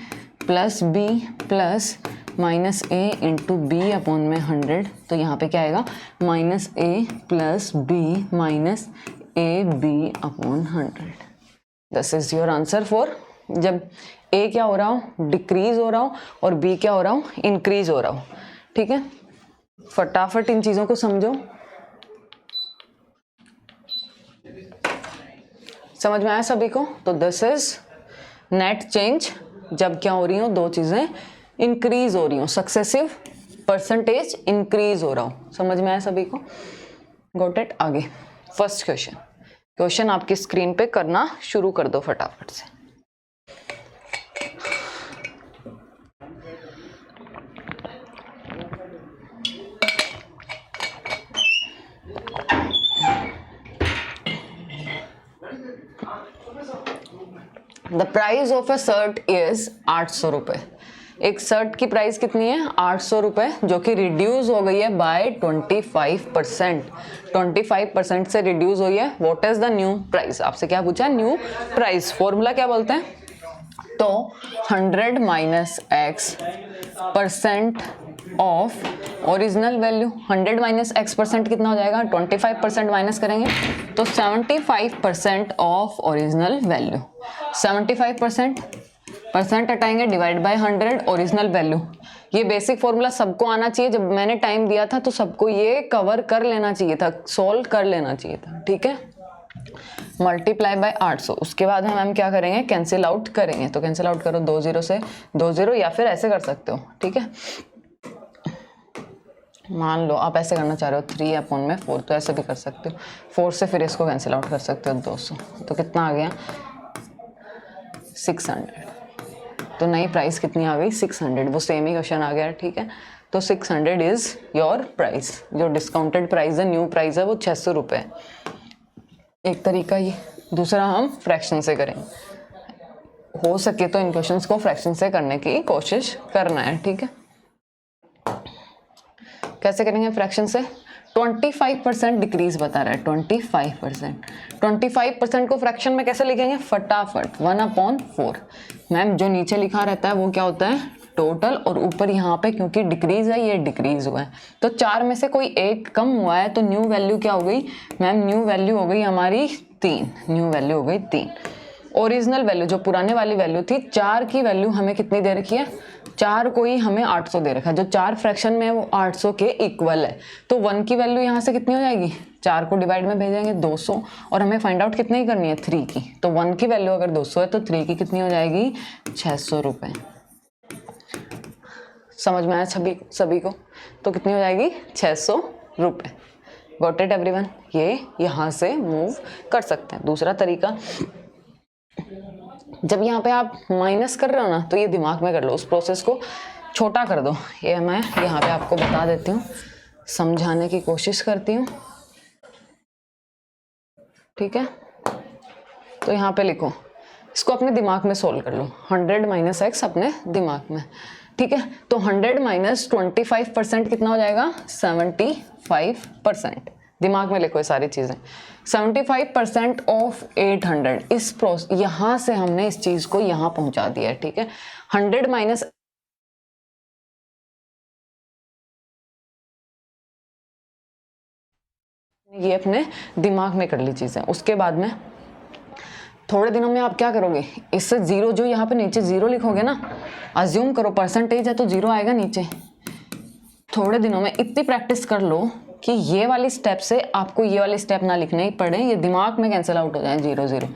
plus b plus -a into B upon में 100। तो यहाँ पे क्या आएगा, -a plus b minus a b upon 100। This is your answer for जब ए क्या हो रहा हो, डिक्रीज हो रहा हो, और बी क्या हो रहा हो, इंक्रीज हो रहा हो। ठीक है, फटाफट इन चीजों को समझो। समझ में आया सभी को? तो दिस इज नेट चेंज जब क्या हो रही हो, दो चीजें इंक्रीज हो रही हो, सक्सेसिव परसेंटेज इंक्रीज हो रहा हो। समझ में आया सभी को? Got it? आगे फर्स्ट क्वेश्चन आपकी स्क्रीन पे करना शुरू कर दो फटाफट से। The price of a shirt is 800 रुपये। एक शर्ट की प्राइस कितनी है? 800 रुपये, जो कि रिड्यूस हो गई है बाय 25%। 25% से रिड्यूस हुई है। What is the new price? आपसे क्या पूछा? New price. फॉर्मूला क्या बोलते हैं? तो 100 minus x percent of original value. 100 minus x percent कितना हो जाएगा? 25% माइनस करेंगे तो 75% ऑफ ओरिजिनल वैल्यू। 75% परसेंट हटाएंगे, डिवाइड बाय 100 ओरिजिनल वैल्यू। ये बेसिक फॉर्मूला सबको आना चाहिए। जब मैंने टाइम दिया था तो सबको ये कवर कर लेना चाहिए था, सोल्व कर लेना चाहिए था। ठीक है, मल्टीप्लाई बाय 800। उसके बाद हम क्या करेंगे? कैंसिल आउट करेंगे। तो कैंसिल आउट करो, 2 0 से 2 0, या फिर ऐसे कर सकते हो। ठीक है, मान लो आप ऐसे करना चाह रहे हो 3/4, तो ऐसे भी कर सकते हो। 4 से फिर इसको कैंसिल आउट कर सकते हो, 200। तो कितना आ गया? 600। तो नई प्राइस कितनी आ गई? 600। वो सेम ही क्वेश्चन आ गया। ठीक है, तो 600 इज योर प्राइस। जो डिस्काउंटेड प्राइस है, न्यू प्राइस है, वो 600 रुपये है। एक तरीका ये। दूसरा हम फ्रैक्शन से करेंगे। हो सके तो इन क्वेश्चंस को फ्रैक्शन से करने की कोशिश करना है। ठीक है, कैसे करेंगे फ्रैक्शन से? 25% डिक्रीज बता रहा है, 25%। 25% को फ्रैक्शन में कैसे लिखेंगे? फटाफट 1/4। मैम जो नीचे लिखा रहता है वो क्या होता है? टोटल, और ऊपर यहाँ पे क्योंकि डिक्रीज है, ये डिक्रीज हुआ है, तो 4 में से कोई एक कम हुआ है, तो न्यू वैल्यू क्या हो गई? मैम न्यू वैल्यू हो गई हमारी 3। न्यू वैल्यू हो गई 3। ओरिजिनल वैल्यू जो पुराने वाली वैल्यू थी, 4 की वैल्यू हमें कितनी दे रखी है? 4 को ही हमें 800 दे रखा है। जो 4 फ्रैक्शन में है वो 800 के इक्वल है। तो 1 की वैल्यू यहाँ से कितनी हो जाएगी? 4 को डिवाइड में भेजेंगे 200, और हमें फाइंड आउट कितनी ही करनी है? 3 की। तो 1 की वैल्यू अगर 200 है तो 3 की कितनी हो जाएगी? 600 रुपये। समझ में आया सभी को? तो कितनी हो जाएगी? 600 रुपये। Got it everyone? ये यहाँ से मूव कर सकते हैं। दूसरा तरीका, जब यहाँ पे आप माइनस कर रहे हो ना, तो ये दिमाग में कर लो, उस प्रोसेस को छोटा कर दो। ये मैं यहाँ पे आपको बता देती हूँ, समझाने की कोशिश करती हूँ। ठीक है, तो यहाँ पे लिखो, इसको अपने दिमाग में सोल्व कर लो। 100 माइनस एक्स अपने दिमाग में। ठीक है, तो 100 माइनस 25% कितना हो जाएगा? 75%। दिमाग में लिखो ये सारी चीज़ें। 75% ऑफ 800। इस प्रोसेस यहाँ से हमने इस चीज़ को यहाँ पहुँचा दिया है। ठीक है, 100 माइनस ये अपने दिमाग में कर ली चीज़ें। उसके बाद में थोड़े दिनों में आप क्या करोगे? इससे जीरो, जो यहाँ पे नीचे जीरो लिखोगे ना, अज्यूम करो परसेंटेज है तो जीरो आएगा नीचे। थोड़े दिनों में इतनी प्रैक्टिस कर लो कि ये वाली स्टेप से आपको ये वाली स्टेप ना लिखने ही पड़े, ये दिमाग में कैंसिल आउट हो जाए 0 0।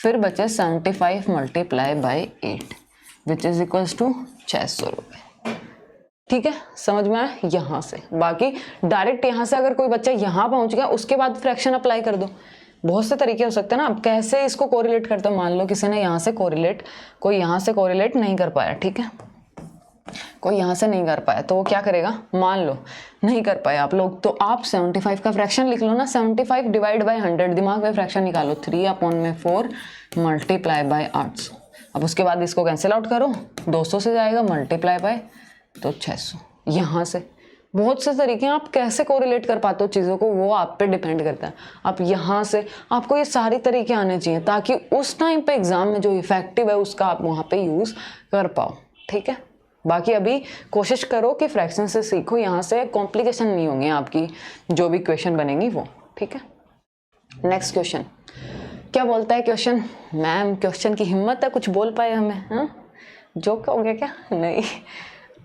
फिर बचे 75 multiply by 8 which is equals to 600 रुपये। ठीक है, समझ में आया? यहाँ से बाकी डायरेक्ट यहाँ से अगर कोई बच्चा यहाँ पहुँच गया, उसके बाद फ्रैक्शन अप्लाई कर दो। बहुत से तरीके हो सकते हैं ना। आप कैसे इसको कोरिलेट करते हो? मान लो किसी ने यहाँ से कोरिलेट, कोई यहाँ से कोरिलेट नहीं कर पाया। ठीक है, कोई यहाँ से नहीं कर पाया, तो वो क्या करेगा? मान लो नहीं कर पाए आप लोग, तो आप 75 का फ्रैक्शन लिख लो ना। 75 डिवाइड बाई 100, दिमाग में फ्रैक्शन निकालो। 3/4 मल्टीप्लाई बाई 800। अब उसके बाद इसको कैंसिल आउट करो, 200 से जाएगा, मल्टीप्लाई बाय तो 600। यहाँ से बहुत से तरीके हैं, आप कैसे कोरिलेट कर पाते हो चीज़ों को, वो आप पे डिपेंड करता है। आप यहाँ से, आपको ये सारे तरीके आने चाहिए ताकि उस टाइम पे एग्जाम में जो इफेक्टिव है उसका आप वहाँ पे यूज़ कर पाओ। ठीक है, बाकी अभी कोशिश करो कि फ्रैक्शन से सीखो, यहाँ से कॉम्प्लिकेशन नहीं होंगे आपकी जो भी क्वेश्चन बनेंगी वो। ठीक है, नेक्स्ट क्वेश्चन क्या बोलता है क्वेश्चन? मैम क्वेश्चन की हिम्मत है, कुछ बोल पाए हमें? हाँ, जोक हो गया क्या? नहीं,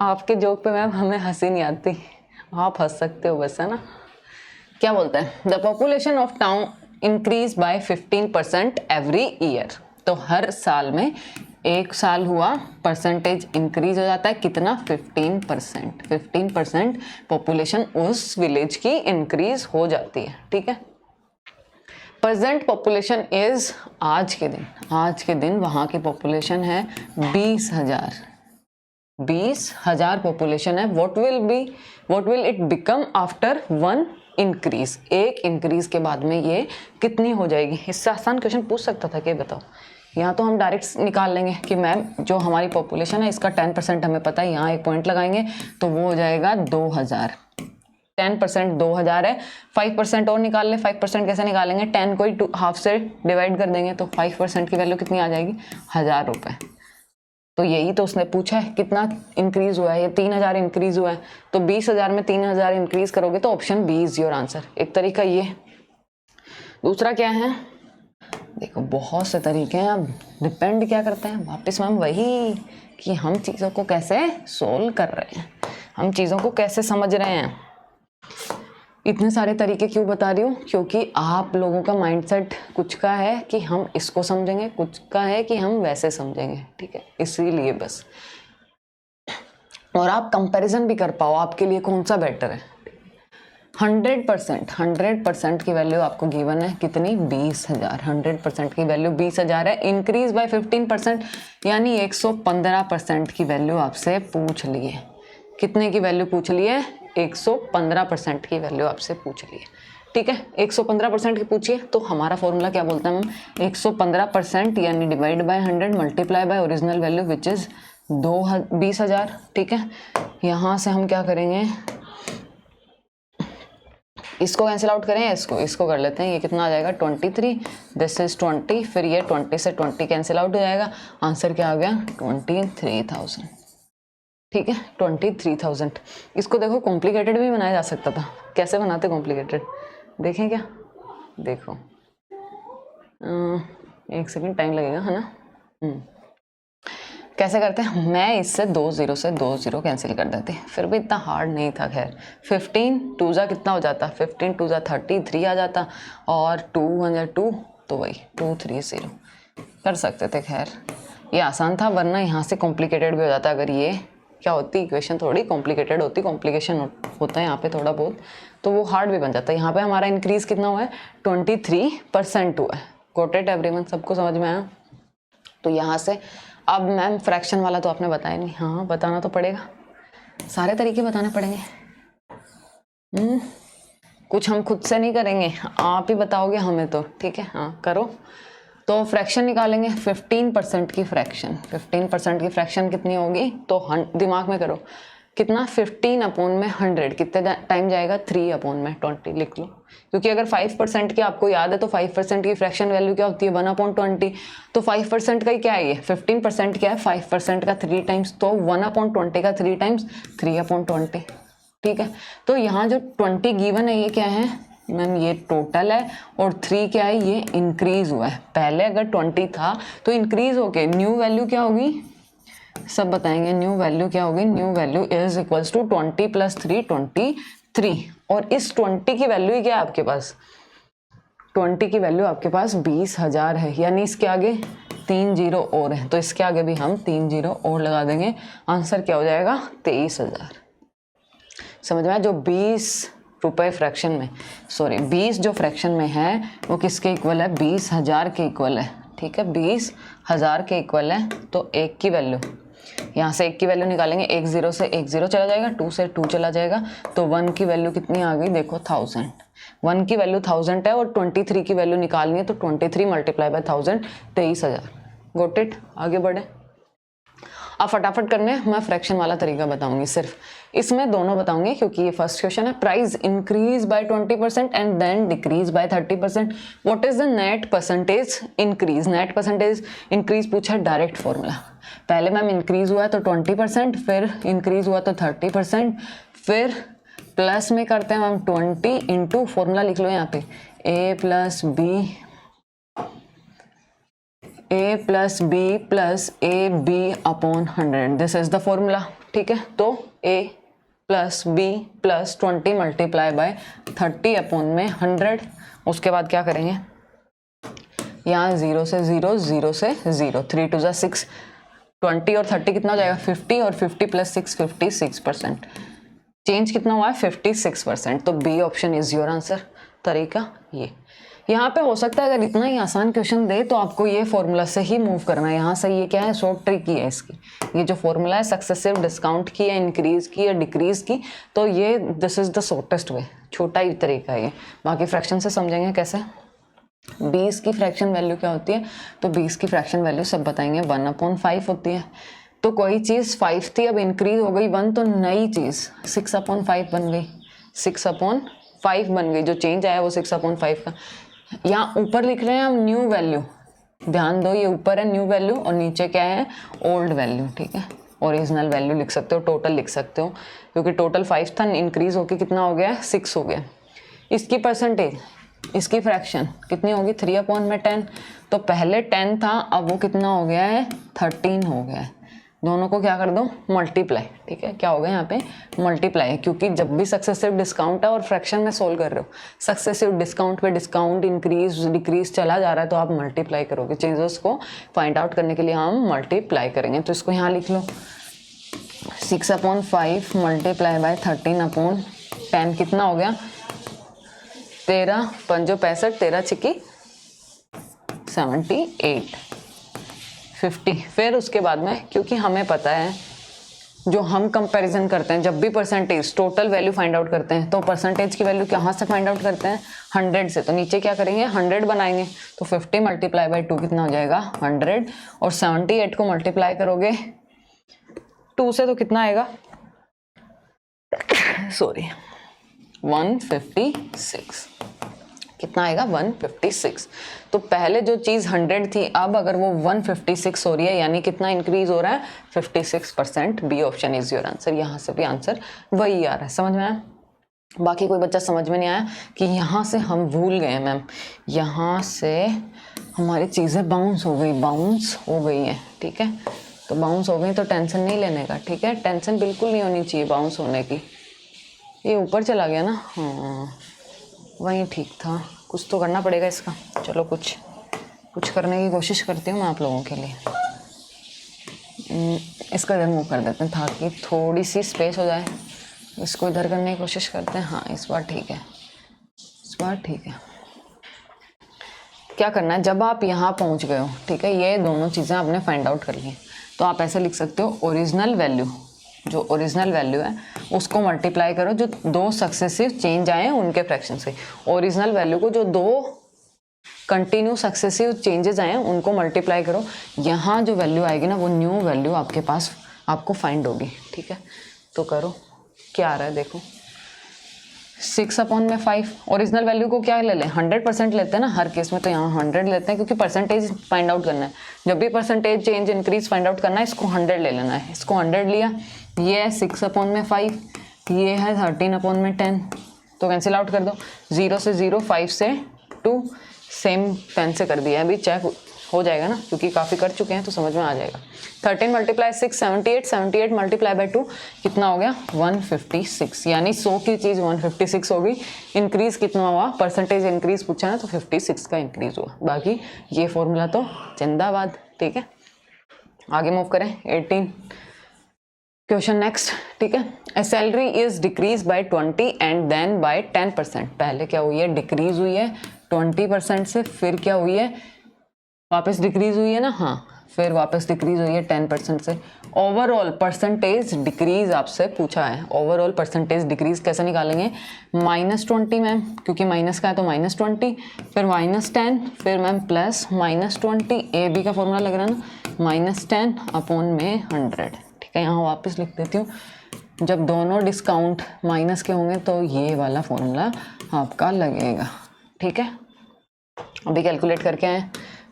आपके जोक पे मैम हमें हंसी नहीं आती, आप हंस सकते हो बस, है ना। क्या बोलता है? The population of town increase by 15% every year. तो हर साल में, एक साल हुआ, परसेंटेज इंक्रीज हो जाता है कितना? 15%। 15% पॉपुलेशन उस विलेज की इंक्रीज हो जाती है, ठीक है। प्रेजेंट पॉपुलेशन इज, आज के दिन वहां की पॉपुलेशन है 20,000। 20,000 पॉपुलेशन है। What will it become after one increase? एक इंक्रीज के बाद में ये कितनी हो जाएगी? इससे आसान क्वेश्चन पूछ सकता था क्या, बताओ। यहाँ तो हम डायरेक्ट निकाल लेंगे कि मैम जो हमारी पॉपुलेशन है इसका 10% हमें पता है, यहाँ एक पॉइंट लगाएंगे तो वो हो जाएगा 2,000। 10% 2,000 है। 5% और निकाल ले। 5% कैसे निकालेंगे? 10 को ही हाफ से डिवाइड कर देंगे तो 5% की वैल्यू कितनी आ जाएगी? 1,000 रुपये। तो यही तो उसने पूछा है, कितना इंक्रीज हुआ है? ये 3,000 इंक्रीज हुआ है। तो 20,000 में 3,000 इंक्रीज करोगे तो option B is your answer. एक तरीका ये। दूसरा क्या है? देखो बहुत से तरीके हैं, अब डिपेंड क्या करते हैं वापस मैम वही कि हम चीज़ों को कैसे सोल्व कर रहे हैं, हम चीज़ों को कैसे समझ रहे हैं। इतने सारे तरीके क्यों बता रही हूँ? क्योंकि आप लोगों का माइंडसेट कुछ का है कि हम इसको समझेंगे, कुछ का है कि हम वैसे समझेंगे, ठीक है, इसीलिए बस। और आप कंपैरिजन भी कर पाओ आपके लिए कौन सा बेटर है। 100% की वैल्यू आपको गिवन है कितनी? 20,000। 100% की वैल्यू 20,000 है। इंक्रीज बाय 15% यानी 115% की वैल्यू आपसे पूछ ली है। कितने की वैल्यू पूछ ली है? 115% की वैल्यू आपसे पूछ ली है, ठीक है। 115% की पूछिए तो हमारा फॉर्मूला क्या बोलता है मैम? 115% यानी divide by 100 multiply by original value which is 20,000, ठीक है। यहाँ से हम क्या करेंगे? इसको कैंसिल आउट करें, इसको कर लेते हैं। ये कितना आ जाएगा? 23। दिस इज 20, फिर ये 20 से 20 कैंसिल आउट हो जाएगा। आंसर क्या आ गया? 23,000, ठीक है। 23,000। इसको देखो कॉम्प्लिकेटेड भी बनाया जा सकता था। कैसे बनाते कॉम्प्लिकेटेड? देखें क्या? देखो एक सेकंड टाइम लगेगा, है ना। कैसे करते हैं? मैं इससे 2 0 से 2 0 कैंसिल कर देती, फिर भी इतना हार्ड नहीं था। खैर 15 2 जा कितना हो जाता? 15 2 जा 33 आ जाता, और 2 1 जा 2 तो वही 230 कर सकते थे। खैर ये आसान था, वरना यहाँ से कॉम्प्लिकेटेड भी हो जाता। अगर ये क्या होती, इक्वेशन थोड़ी कॉम्प्लिकेटेड होती, कॉम्प्लिकेशन होता है यहाँ पे थोड़ा बहुत, तो वो हार्ड भी बन जाता है। यहाँ पे हमारा इंक्रीज कितना हुआ है? 23% हुआ है। Got it everyone? सबको समझ में आया? तो यहाँ से अब मैम फ्रैक्शन वाला तो आपने बताया नहीं। हाँ बताना तो पड़ेगा, सारे तरीके बताने पड़ेंगे। कुछ हम खुद से नहीं करेंगे, आप ही बताओगे हमें तो, ठीक है। हाँ करो। तो फ्रैक्शन निकालेंगे। 15% की फ्रैक्शन, 15% की फ्रैक्शन कितनी होगी? तो दिमाग में करो कितना? 15/100 कितने टाइम जाएगा? 3/20 लिख लो। क्योंकि अगर 5% की आपको याद है तो 5% की फ्रैक्शन वैल्यू क्या होती है? 1/20। तो 5% का ही क्या है ये? 15% क्या है? 5% का 3 टाइम्स, तो 1/20 का 3 टाइम्स 3/20, ठीक है। तो यहाँ जो 20 गिवन है ये क्या है मैम? ये टोटल है, और 3 क्या है? ये इंक्रीज हुआ है। पहले अगर 20 था तो इंक्रीज होके न्यू वैल्यू क्या होगी? सब बताएंगे। न्यू वैल्यू क्या होगी? New value is equals to 20 + 3 23, और इस 20 की वैल्यू ही क्या है आपके पास? 20 की वैल्यू आपके पास 20,000 है, यानी इसके आगे 3 0 और है, तो इसके आगे भी हम 3 0 और लगा देंगे। आंसर क्या हो जाएगा? 23,000। समझ में आया? जो 20 रुपये फ्रैक्शन में, सॉरी 20 जो फ्रैक्शन में है वो किसके इक्वल है? 20,000 के इक्वल है, ठीक है। 20,000 के इक्वल है। तो 1 की वैल्यू, यहाँ से 1 की वैल्यू निकालेंगे। 1 0 से 1 0 चला जाएगा, 2 से 2 चला जाएगा, तो 1 की वैल्यू कितनी आ गई? देखो 1000। 1 की वैल्यू 1000 है, और 23 की वैल्यू निकालनी है, तो 23 मल्टीप्लाई बाय 1000 23,000। Got it? आगे बढ़े। अब फटाफट करने, मैं फ्रैक्शन वाला तरीका बताऊंगी सिर्फ। इसमें दोनों बताऊंगी क्योंकि ये फर्स्ट क्वेश्चन है। Price increase by 20% and then decrease by 30%। What is the net percentage increase? Net percentage increase पूछा, डायरेक्ट फॉर्मूला। पहले मैम इंक्रीज हुआ तो 20%, फिर इंक्रीज हुआ तो 30%, फिर प्लस में करते हैं मैम 20 इंटू, फॉर्मूला लिख लो यहाँ पे, a + b A plus A B upon 100, this is the formula. ठीक है, तो A plus B plus 20 multiply by 30 upon में 100। उसके बाद क्या करेंगे, यहाँ 0 से 0, 0 से 0, 3 2 जा 6, 20 और 30 कितना हो जाएगा 50, और 50 प्लस 6 56%। चेंज कितना हुआ है 56%। तो B option is your answer. तरीका ये यहाँ पे हो सकता है, अगर इतना ही आसान क्वेश्चन दे तो आपको ये फॉर्मूला से ही मूव करना है। यहाँ से ये क्या है, शॉर्ट ट्रिक की है इसकी, ये जो फॉर्मूला है सक्सेसिव डिस्काउंट की या इंक्रीज की या डिक्रीज की, तो ये दिस इज द शॉर्टेस्ट वे, छोटा ही तरीका है ये। बाकी फ्रैक्शन से समझेंगे कैसे। 20 की फ्रैक्शन वैल्यू क्या होती है, तो 20 की फ्रैक्शन वैल्यू सब बताएंगे 1/5 होती है। तो कोई चीज़ 5 थी, अब इंक्रीज हो गई 1, तो नई चीज़ 6/5 बन गई, 6/5 बन गई। जो चेंज आया वो 6/5 का। यहाँ ऊपर लिख रहे हैं हम न्यू वैल्यू, ध्यान दो ये ऊपर है न्यू वैल्यू और नीचे क्या है ओल्ड वैल्यू। ठीक है, ओरिजिनल वैल्यू लिख सकते हो, टोटल लिख सकते हो, क्योंकि टोटल 5 था, इंक्रीज होके कितना हो गया 6 हो गया। इसकी परसेंटेज, इसकी फ्रैक्शन कितनी होगी 3/10। तो पहले 10 था, अब वो कितना हो गया है 13 हो गया है। दोनों को क्या कर दो मल्टीप्लाई। ठीक है, क्या हो गया यहाँ पे मल्टीप्लाई है, क्योंकि जब भी सक्सेसिव डिस्काउंट है और फ्रैक्शन में सोल्व कर रहे हो, सक्सेसिव डिस्काउंट पे डिस्काउंट इंक्रीज डिक्रीज चला जा रहा है, तो आप मल्टीप्लाई करोगे। चेंजेस को फाइंड आउट करने के लिए हम मल्टीप्लाई करेंगे। तो इसको यहाँ लिख लो 6/5 मल्टीप्लाई बाय 13/10 कितना हो गया 13 5 65, 13 छिकी 78 50। फिर उसके बाद में, क्योंकि हमें पता है जो हम कंपैरिजन करते हैं, जब भी percentage total value find out करते हैं, तो परसेंटेज की वैल्यू कहाँ से फाइंड आउट करते हैं 100 से। तो नीचे क्या करेंगे 100 बनाएंगे, तो 50 मल्टीप्लाई बाई 2 कितना हो जाएगा 100, और 78 को मल्टीप्लाई करोगे 2 से तो कितना आएगा 156, कितना आएगा 156। तो पहले जो चीज़ 100 थी, अब अगर वो 156 हो रही है, यानी कितना इंक्रीज हो रहा है 56%। B option is your answer. यहाँ से भी आंसर वही आ रहा है, समझ में आया। बाकी कोई बच्चा समझ में नहीं आया कि यहाँ से हम भूल गए मैम, यहाँ से हमारी चीज़ें बाउंस हो गई हैं। ठीक है, तो बाउंस हो गई तो टेंशन नहीं लेने का। ठीक है, टेंशन बिल्कुल नहीं होनी चाहिए बाउंस होने की। ये ऊपर चला गया ना, हाँ वही ठीक था, कुछ तो करना पड़ेगा इसका। चलो कुछ करने की कोशिश करती हूँ मैं आप लोगों के लिए। इसको इधर मूव कर देते हैं ताकि थोड़ी सी स्पेस हो जाए। इसको इधर करने की कोशिश करते हैं। हाँ इस बार ठीक है, इस बार ठीक है। क्या करना है, जब आप यहाँ पहुँच गए हो, ठीक है, ये दोनों चीज़ें आपने फाइंड आउट कर ली, तो आप ऐसे लिख सकते हो ओरिजिनल वैल्यू, जो ओरिजिनल वैल्यू है उसको मल्टीप्लाई करो जो दो सक्सेसिव चेंज आए हैं उनके फ्रैक्शन से। ओरिजिनल वैल्यू को जो दो कंटिन्यू सक्सेसिव चेंजेस आए हैं उनको मल्टीप्लाई करो। यहाँ जो वैल्यू आएगी ना वो न्यू वैल्यू आपके पास आपको फाइंड होगी। ठीक है, तो करो क्या आ रहा है देखो, 6/5 ओरिजिनल वैल्यू को क्या ले लें 100% लेते हैं ना हर केस में, तो यहाँ 100 लेते हैं क्योंकि परसेंटेज फाइंड आउट करना है। जब भी percentage change increase find out करना है इसको 100 ले लेना है। इसको 100 लिया, ये है 6/5, ये है 13/10, तो कैंसिल आउट कर दो। 0 से 0, 5 से 2, सेम 10 से कर दिया है, अभी चेक हो जाएगा ना क्योंकि काफ़ी कर चुके हैं तो समझ में आ जाएगा। 13 × 6 78, 78 मल्टीप्लाई बाई 2 कितना हो गया 156, यानी 100 की चीज़ 156 हो गई। इंक्रीज कितना हुआ, परसेंटेज इंक्रीज पूछा ना तो 56 का इंक्रीज हुआ। बाकी ये फॉर्मूला तो जिंदाबाद। ठीक है, आगे मूव करें 18 क्वेश्चन नेक्स्ट। ठीक है, A salary is decrease by 20 and then by 10%। पहले क्या हुई है डिक्रीज हुई है 20% से, फिर क्या हुई है वापस डिक्रीज हुई है ना, हाँ फिर वापस डिक्रीज हुई है 10% से। ओवरऑल परसेंटेज डिक्रीज आपसे पूछा है। ओवरऑल परसेंटेज डिक्रीज कैसे निकालेंगे, -20 मैम, क्योंकि माइनस का है तो -20, फिर -10, फिर मैम प्लस -20। ए बी का फॉर्मूला लग रहा है ना, -10/100। ठीक है, यहाँ वापस लिख देती हूँ, जब दोनों डिस्काउंट माइनस के होंगे तो ये वाला फॉर्मूला आपका लगेगा। ठीक है, अभी कैलकुलेट करके आए,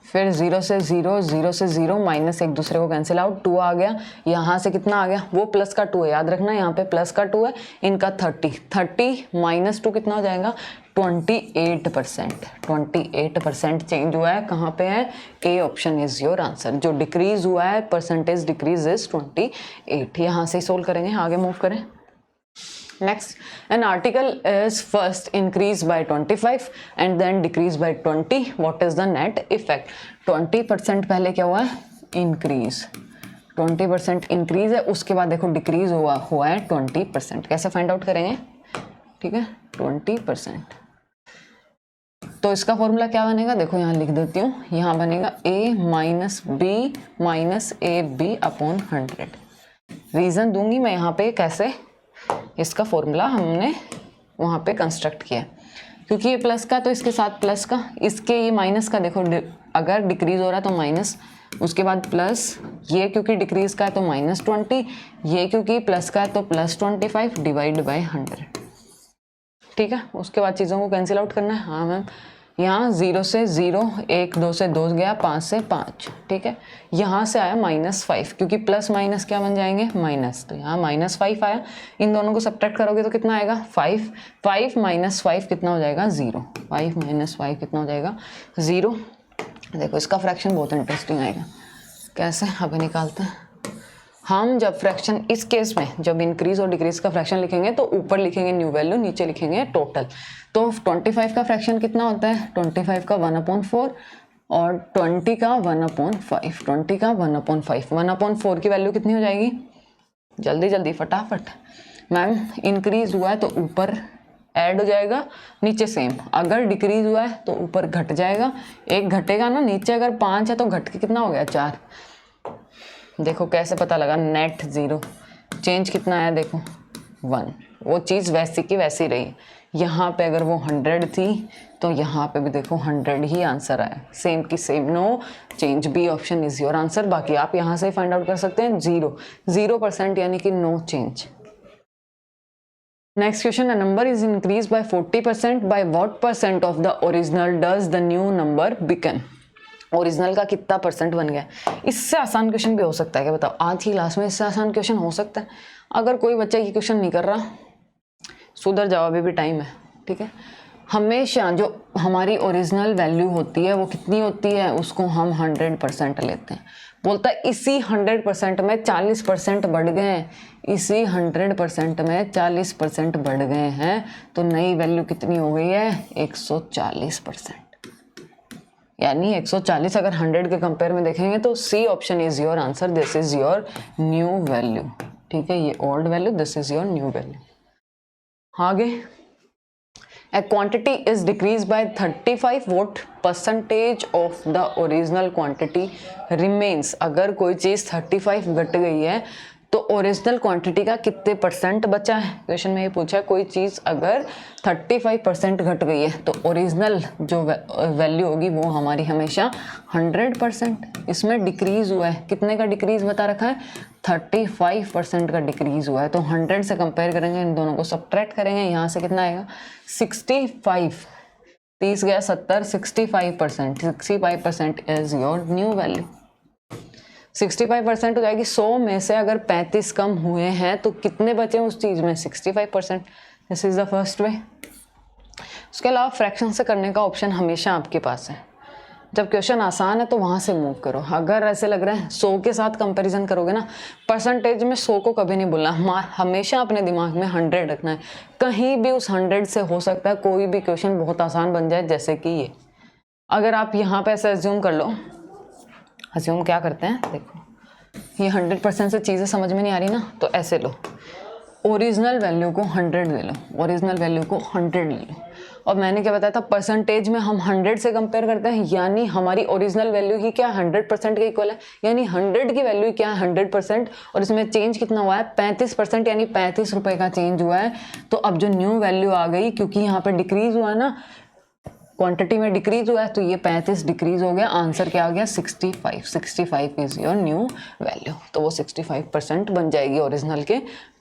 फिर 0 से 0, 0 से 0, माइनस एक दूसरे को कैंसिल आउट, 2 आ गया। यहाँ से कितना आ गया, वो प्लस का 2 है, याद रखना यहाँ पे प्लस का 2 है, इनका 30 -2 कितना हो जाएगा 28%। 28% चेंज हुआ है, कहाँ पे है? A option is your answer. जो डिक्रीज हुआ है, परसेंटेज डिक्रीज इज 28। यहाँ से सोल्व करेंगे, आगे मूव करें। Next, an article is first increased by 25 and then decreased by 20. What is the net effect? 20% पहले क्या हुआ है? Increase। 20% increase है, उसके बाद देखो decrease हुआ है 20%। कैसे फाइंड आउट करेंगे? ठीक है, 20%। तो इसका फॉर्मूला क्या बनेगा? देखो यहाँ लिख देती हूँ, यहाँ बनेगा a minus B minus A B upon 100। Reason दूंगी मैं यहाँ पे कैसे इसका फॉर्मूला हमने वहाँ पे कंस्ट्रक्ट किया, क्योंकि ये प्लस का तो इसके साथ प्लस का, इसके ये माइनस का। देखो अगर डिक्रीज हो रहा है तो माइनस, उसके बाद प्लस, ये क्योंकि डिक्रीज का है तो -20, ये क्योंकि प्लस का है तो +25 डिवाइड बाय 100। ठीक है, उसके बाद चीज़ों को कैंसिल आउट करना है। हाँ मैम, यहाँ 0 से 0, 1 2 से 2 गया, 5 से 5। ठीक है, यहाँ से आया -5, क्योंकि प्लस माइनस क्या बन जाएंगे? माइनस। तो यहाँ -5 आया, इन दोनों को सब्ट्रैक्ट करोगे तो कितना आएगा? 5। 5 - 5 कितना हो जाएगा? 0। 5 - 5 कितना हो जाएगा? 0। देखो इसका फ्रैक्शन बहुत इंटरेस्टिंग आएगा। कैसे? अभी निकालते हैं। हम जब फ्रैक्शन, इस केस में जब इंक्रीज और डिक्रीज का फ्रैक्शन लिखेंगे तो ऊपर लिखेंगे न्यू वैल्यू, नीचे लिखेंगे टोटल। तो 25 का फ्रैक्शन कितना होता है? 25 का 1/4 और 20 का 1/5। 20 का 1/5, 1/4 की वैल्यू कितनी हो जाएगी? जल्दी जल्दी फटाफट। मैम इंक्रीज हुआ है तो ऊपर ऐड हो जाएगा, नीचे सेम। अगर डिक्रीज हुआ है तो ऊपर घट जाएगा, एक घटेगा ना नीचे। अगर 5 है तो घट के कितना हो गया? 4। देखो कैसे पता लगा? नेट 0, चेंज कितना आया? देखो 1। वो चीज़ वैसी की वैसी रही। यहाँ पे अगर वो 100 थी तो यहाँ पे भी देखो 100 ही आंसर आया, सेम की same, no change. B option is your answer. बाकी आप यहाँ से फाइंड आउट कर सकते हैं 0% यानी कि no change. Next question, a number is increase by 40%, by what percent of the original does the new number become? Original का कितना परसेंट बन गया? इससे आसान क्वेश्चन भी हो सकता है क्या? बताओ, आज की क्लास में इससे आसान क्वेश्चन हो सकता है? अगर कोई बच्चा ये क्वेश्चन नहीं कर रहा, सुधर जाओ, अभी भी टाइम है। ठीक है, हमेशा जो हमारी ओरिजिनल वैल्यू होती है वो कितनी होती है? उसको हम 100% लेते हैं। बोलता है इसी 100% में 40% बढ़ गए हैं, इसी 100% में 40% बढ़ गए हैं, तो नई वैल्यू कितनी हो गई है? 140%। यानी 140 अगर 100 के कंपेयर में देखेंगे तो C option is your answer. This is your new value. ठीक है, ये old value, this is your new value. आगे, a quantity is decreased by 35, what percentage of the original quantity remains? अगर कोई चीज़ 35 घट गई है तो ओरिजिनल क्वांटिटी का कितने परसेंट बचा है? क्वेश्चन में ये पूछा है, कोई चीज़ अगर 35% घट गई है तो ओरिजिनल जो वैल्यू होगी वो हमारी हमेशा 100%। इसमें डिक्रीज हुआ है, कितने का डिक्रीज बता रखा है? 35% का डिक्रीज हुआ है। तो 100 से कंपेयर करेंगे, इन दोनों को सब्ट्रैक्ट करेंगे, यहाँ से कितना आएगा? 65। 30 गया 70, 65%। 65% इज योर न्यू वैल्यू। 65% हो जाएगी। 100 में से अगर 35 कम हुए हैं तो कितने बचे उस चीज़ में? 65%। This is the first way. उसके अलावा फ्रैक्शन से करने का ऑप्शन हमेशा आपके पास है। जब क्वेश्चन आसान है तो वहाँ से मूव करो। अगर ऐसे लग रहा है 100 के साथ कंपैरिजन करोगे ना, परसेंटेज में 100 को कभी नहीं बोलना, हमेशा अपने दिमाग में 100 रखना है। कहीं भी उस 100 से हो सकता है कोई भी क्वेश्चन बहुत आसान बन जाए, जैसे कि ये। अगर आप यहाँ पे ऐसे अज्यूम कर लो, अज्यूम क्या करते हैं, देखो ये 100% से चीज़ें समझ में नहीं आ रही ना, तो ऐसे लो, ओरिजिनल वैल्यू को 100 ले लो, ओरिजिनल वैल्यू को 100 ले लो। और मैंने क्या बताया था, परसेंटेज में हम 100 से कंपेयर करते हैं, यानी हमारी ओरिजिनल वैल्यू ही क्या 100% के इक्वल है, यानी 100 की वैल्यू क्या है 100%, और इसमें चेंज कितना हुआ है 35%, यानी 35 रुपये का चेंज हुआ है। तो अब जो न्यू वैल्यू आ गई, क्योंकि यहाँ पर डिक्रीज हुआ ना, क्वांटिटी में डिक्रीज हुआ है, तो ये 35 डिक्रीज हो गया, आंसर क्या आ गया 65। 65 इज योर न्यू वैल्यू। तो वो 65% बन जाएगी ओरिजिनल के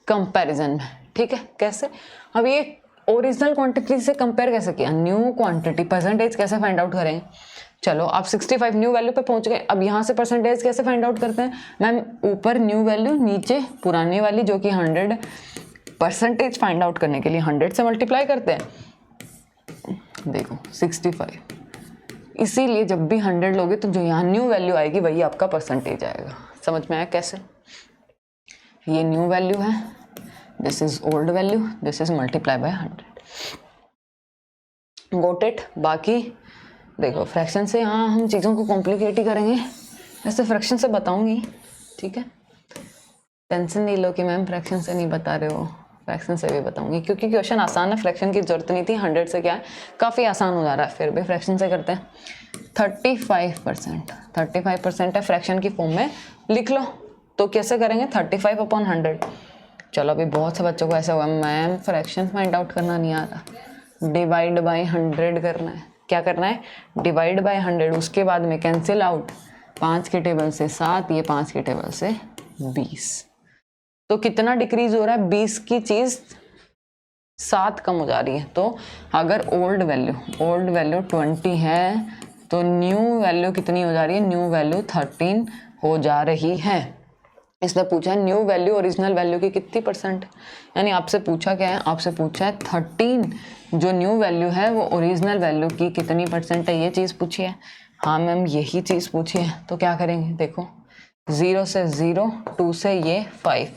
कंपैरिजन में। ठीक है, कैसे? अब ये ओरिजिनल क्वांटिटी से कंपेयर कैसे किया, न्यू क्वांटिटी परसेंटेज कैसे फाइंड आउट करें? चलो आप 65 न्यू वैल्यू पे पहुंच गए, अब यहाँ से परसेंटेज कैसे फाइंड आउट करते हैं? मैम ऊपर न्यू वैल्यू, नीचे पुरानी वाली जो कि 100। परसेंटेज फाइंड आउट करने के लिए 100 से मल्टीप्लाई करते हैं। देखो 65, इसीलिए जब भी 100 लोगे तो जो यहाँ न्यू वैल्यू आएगी वही आपका परसेंटेज आएगा। समझ में आया कैसे? ये न्यू वैल्यू है, this is old value, this is multiply by 100। Got it? बाकी देखो फ्रैक्शन से यहाँ हम चीज़ों को कॉम्प्लिकेट ही करेंगे, ऐसे फ्रैक्शन से बताऊंगी, ठीक है? टेंशन नहीं लो कि मैम फ्रैक्शन से नहीं बता रहे हो, फ्रैक्शन से भी बताऊंगी, क्योंकि क्वेश्चन आसान है, फ्रैक्शन की जरूरत नहीं थी। 100 से क्या है, काफ़ी आसान हो जा रहा है, फिर भी फ्रैक्शन से करते हैं। 35% है, फ्रैक्शन की फॉर्म में लिख लो। तो कैसे करेंगे? 35/100। चलो अभी बहुत से बच्चों को ऐसा हुआ, मैम फ्रैक्शन फाइंड आउट करना नहीं आता, डिवाइड बाय 100 करना है। क्या करना है? डिवाइड बाय 100, उसके बाद में कैंसिल आउट, 5 के टेबल से 7, ये 5 के टेबल से 20। तो कितना डिक्रीज हो रहा है? 20 की चीज़ 7 कम हो जा रही है। तो अगर ओल्ड वैल्यू 20 है तो न्यू वैल्यू कितनी हो जा रही है? न्यू वैल्यू 13 हो जा रही है। इसने पूछा है न्यू वैल्यू ओरिजिनल वैल्यू की कितनी परसेंट, यानी आपसे पूछा क्या है? आपसे पूछा है 13 जो न्यू वैल्यू है वो ओरिजिनल वैल्यू की कितनी परसेंट है, ये चीज़ पूछी है। हाँ मैम यही चीज़ पूछी है। तो क्या करेंगे? देखो 0 से 0, 2 से ये 5,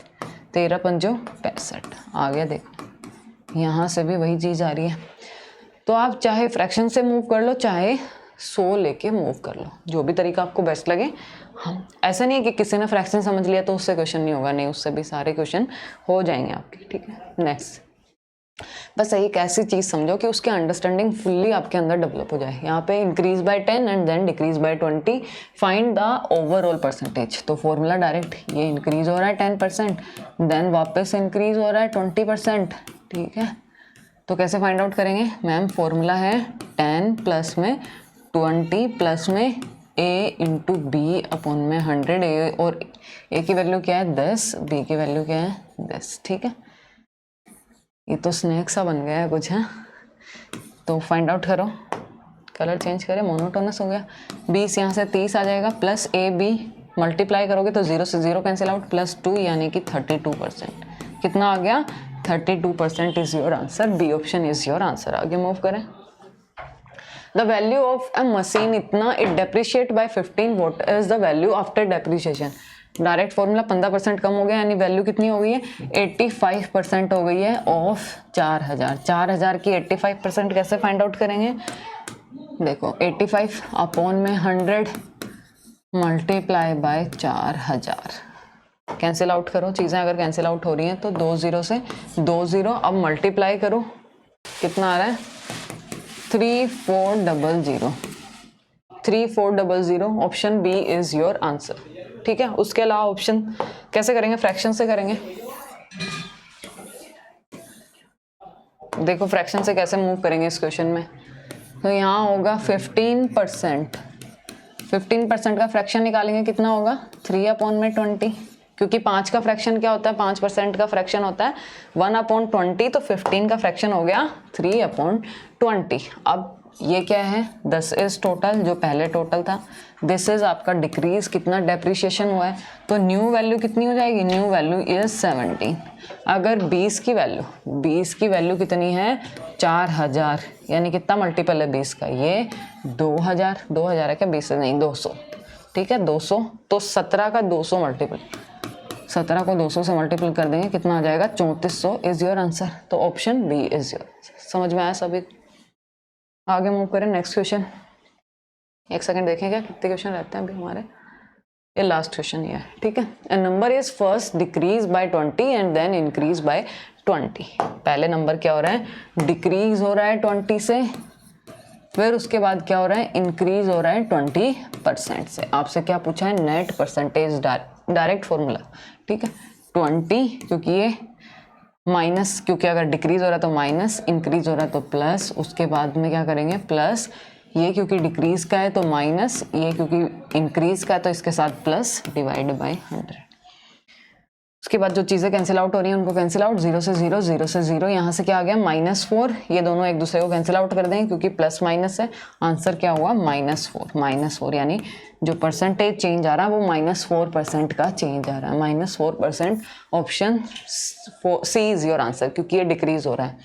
13 पंजो 65 आ गया। देखो यहाँ से भी वही चीज़ आ रही है। तो आप चाहे फ्रैक्शन से मूव कर लो, चाहे 100 लेके मूव कर लो, जो भी तरीका आपको बेस्ट लगे। हाँ ऐसा नहीं है कि किसी ने फ्रैक्शन समझ लिया तो उससे क्वेश्चन नहीं होगा, नहीं, उससे भी सारे क्वेश्चन हो जाएंगे आपके, ठीक है? नेक्स्ट, बस एक ऐसी चीज़ समझो कि उसकी अंडरस्टैंडिंग फुल्ली आपके अंदर डेवलप हो जाए। यहाँ पे increase by 10 and then decrease by 20, find the overall percentage. तो फॉर्मूला डायरेक्ट, ये इंक्रीज हो रहा है 10%, देन वापस इंक्रीज हो रहा है 20%, ठीक है? तो कैसे फाइंड आउट करेंगे? मैम फॉर्मूला है 10 प्लस में 20 प्लस में a इंटू बी अपॉन में 100। ए और a की वैल्यू क्या है? 10, b की वैल्यू क्या है? 10, ठीक है? ये तो स्नैक सा बन गया है कुछ, है? तो फाइंड आउट करो, कलर चेंज करें, मोनोटोनस हो गया। 20 यहाँ से 30 आ जाएगा, प्लस ए बी मल्टीप्लाई करोगे तो 0 से 0 कैंसिल आउट, प्लस 2 यानी कि 32%। कितना आ गया? 32% is your answer, B option is your answer. आगे मूव करें। The value of a machine इतना, it depreciate by 15, what is the value after depreciation? Direct formula 15% कम हो गया, यानी वैल्यू कितनी हो गई है? 85% हो गई है ऑफ 4000। 4000 की 85% कैसे फाइंड आउट करेंगे? देखो 85 अपॉन में 100 मल्टीप्लाई बाय 4000, कैंसिल आउट करो चीज़ें, अगर कैंसिल आउट हो रही हैं तो 2 0 से 2 0, अब मल्टीप्लाई करो, कितना आ रहा है? 3400, 3400। Option B is your answer, ठीक है? उसके अलावा ऑप्शन कैसे करेंगे? फ्रैक्शन से करेंगे। देखो फ्रैक्शन से कैसे मूव करेंगे इस क्वेश्चन में। तो यहाँ होगा 15%, 15% का फ्रैक्शन निकालेंगे, कितना होगा? 3/20, क्योंकि 5 का फ्रैक्शन क्या होता है? 5% का फ्रैक्शन होता है 1/20, तो 15 का फ्रैक्शन हो गया 3/20। अब ये क्या है? 10 इज टोटल, जो पहले टोटल था। दिस इज आपका डिक्रीज, कितना डेप्रिशिएशन हुआ है, तो न्यू वैल्यू कितनी हो जाएगी? New value is 17। अगर 20 की वैल्यू कितनी है? 4000, यानी कितना मल्टीपल है 20 का? ये 2000 है क्या? 20 से नहीं, 200, ठीक है? 200, तो 17 का 200 मल्टीपल, 17 को 200 से मल्टीपल कर देंगे, कितना आ जाएगा? 3400 इज योर आंसर। तो option B is your answer. समझ में आया सभी? आगे मूव करें, नेक्स्ट क्वेश्चन। एक सेकंड देखें क्या कितने क्वेश्चन रहते हैं अभी हमारे। ये लास्ट क्वेश्चन ये है, ठीक है? A number is first decrease by 20 and then increase by 20। पहले नंबर क्या हो रहा है? डिक्रीज हो रहा है 20 से, फिर उसके बाद क्या हो रहा है? इंक्रीज हो रहा है 20% से। आपसे क्या पूछा है? नेट परसेंटेज, डायरेक्ट फॉर्मूला, ठीक है? 20, क्योंकि ये माइनस, क्योंकि अगर डिक्रीज हो रहा है तो माइनस, इंक्रीज हो रहा है तो प्लस, उसके बाद में क्या करेंगे? प्लस, ये क्योंकि डिक्रीज का है तो माइनस, ये क्योंकि इंक्रीज का है तो इसके साथ प्लस, डिवाइड बाय 100। उसके बाद जो चीज़ें कैंसिल आउट हो रही हैं उनको कैंसिल आउट, 0 से 0, 0 से 0, यहाँ से क्या आ गया? -4। ये दोनों एक दूसरे को कैंसिल आउट कर देंगे क्योंकि प्लस माइनस है। आंसर क्या हुआ? -4, यानी जो परसेंटेज चेंज आ रहा है वो -4% का चेंज आ रहा है, -4%। Option C is your answer, क्योंकि ये डिक्रीज हो रहा है।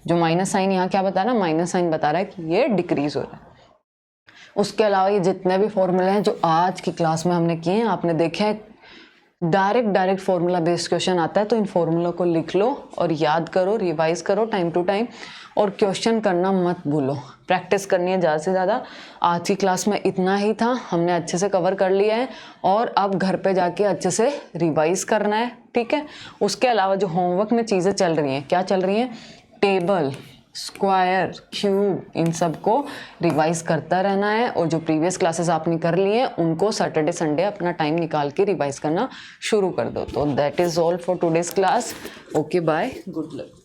जो माइनस साइन यहाँ क्या बता रहा है, माइनस साइन बता रहा है कि ये डिक्रीज हो रहा है। उसके अलावा ये जितने भी फॉर्मूले हैं जो आज की क्लास में हमने किए हैं, आपने देखे हैं डायरेक्ट फार्मूला बेस्ड क्वेश्चन आता है, तो इन फॉर्मूलों को लिख लो और याद करो, रिवाइज करो टाइम टू टाइम, और क्वेश्चन करना मत भूलो, प्रैक्टिस करनी है ज़्यादा से ज़्यादा। आज की क्लास में इतना ही था, हमने अच्छे से कवर कर लिया है और अब घर पे जाके अच्छे से रिवाइज करना है, ठीक है। उसके अलावा जो होमवर्क में चीज़ें चल रही हैं, क्या चल रही हैं, टेबल, स्क्वायर, क्यूब, इन सब को रिवाइज करता रहना है। और जो प्रीवियस क्लासेस आपने कर लिए हैं उनको सैटरडे संडे अपना टाइम निकाल के रिवाइज करना शुरू कर दो। तो that is all for today's class. Okay, bye, good luck.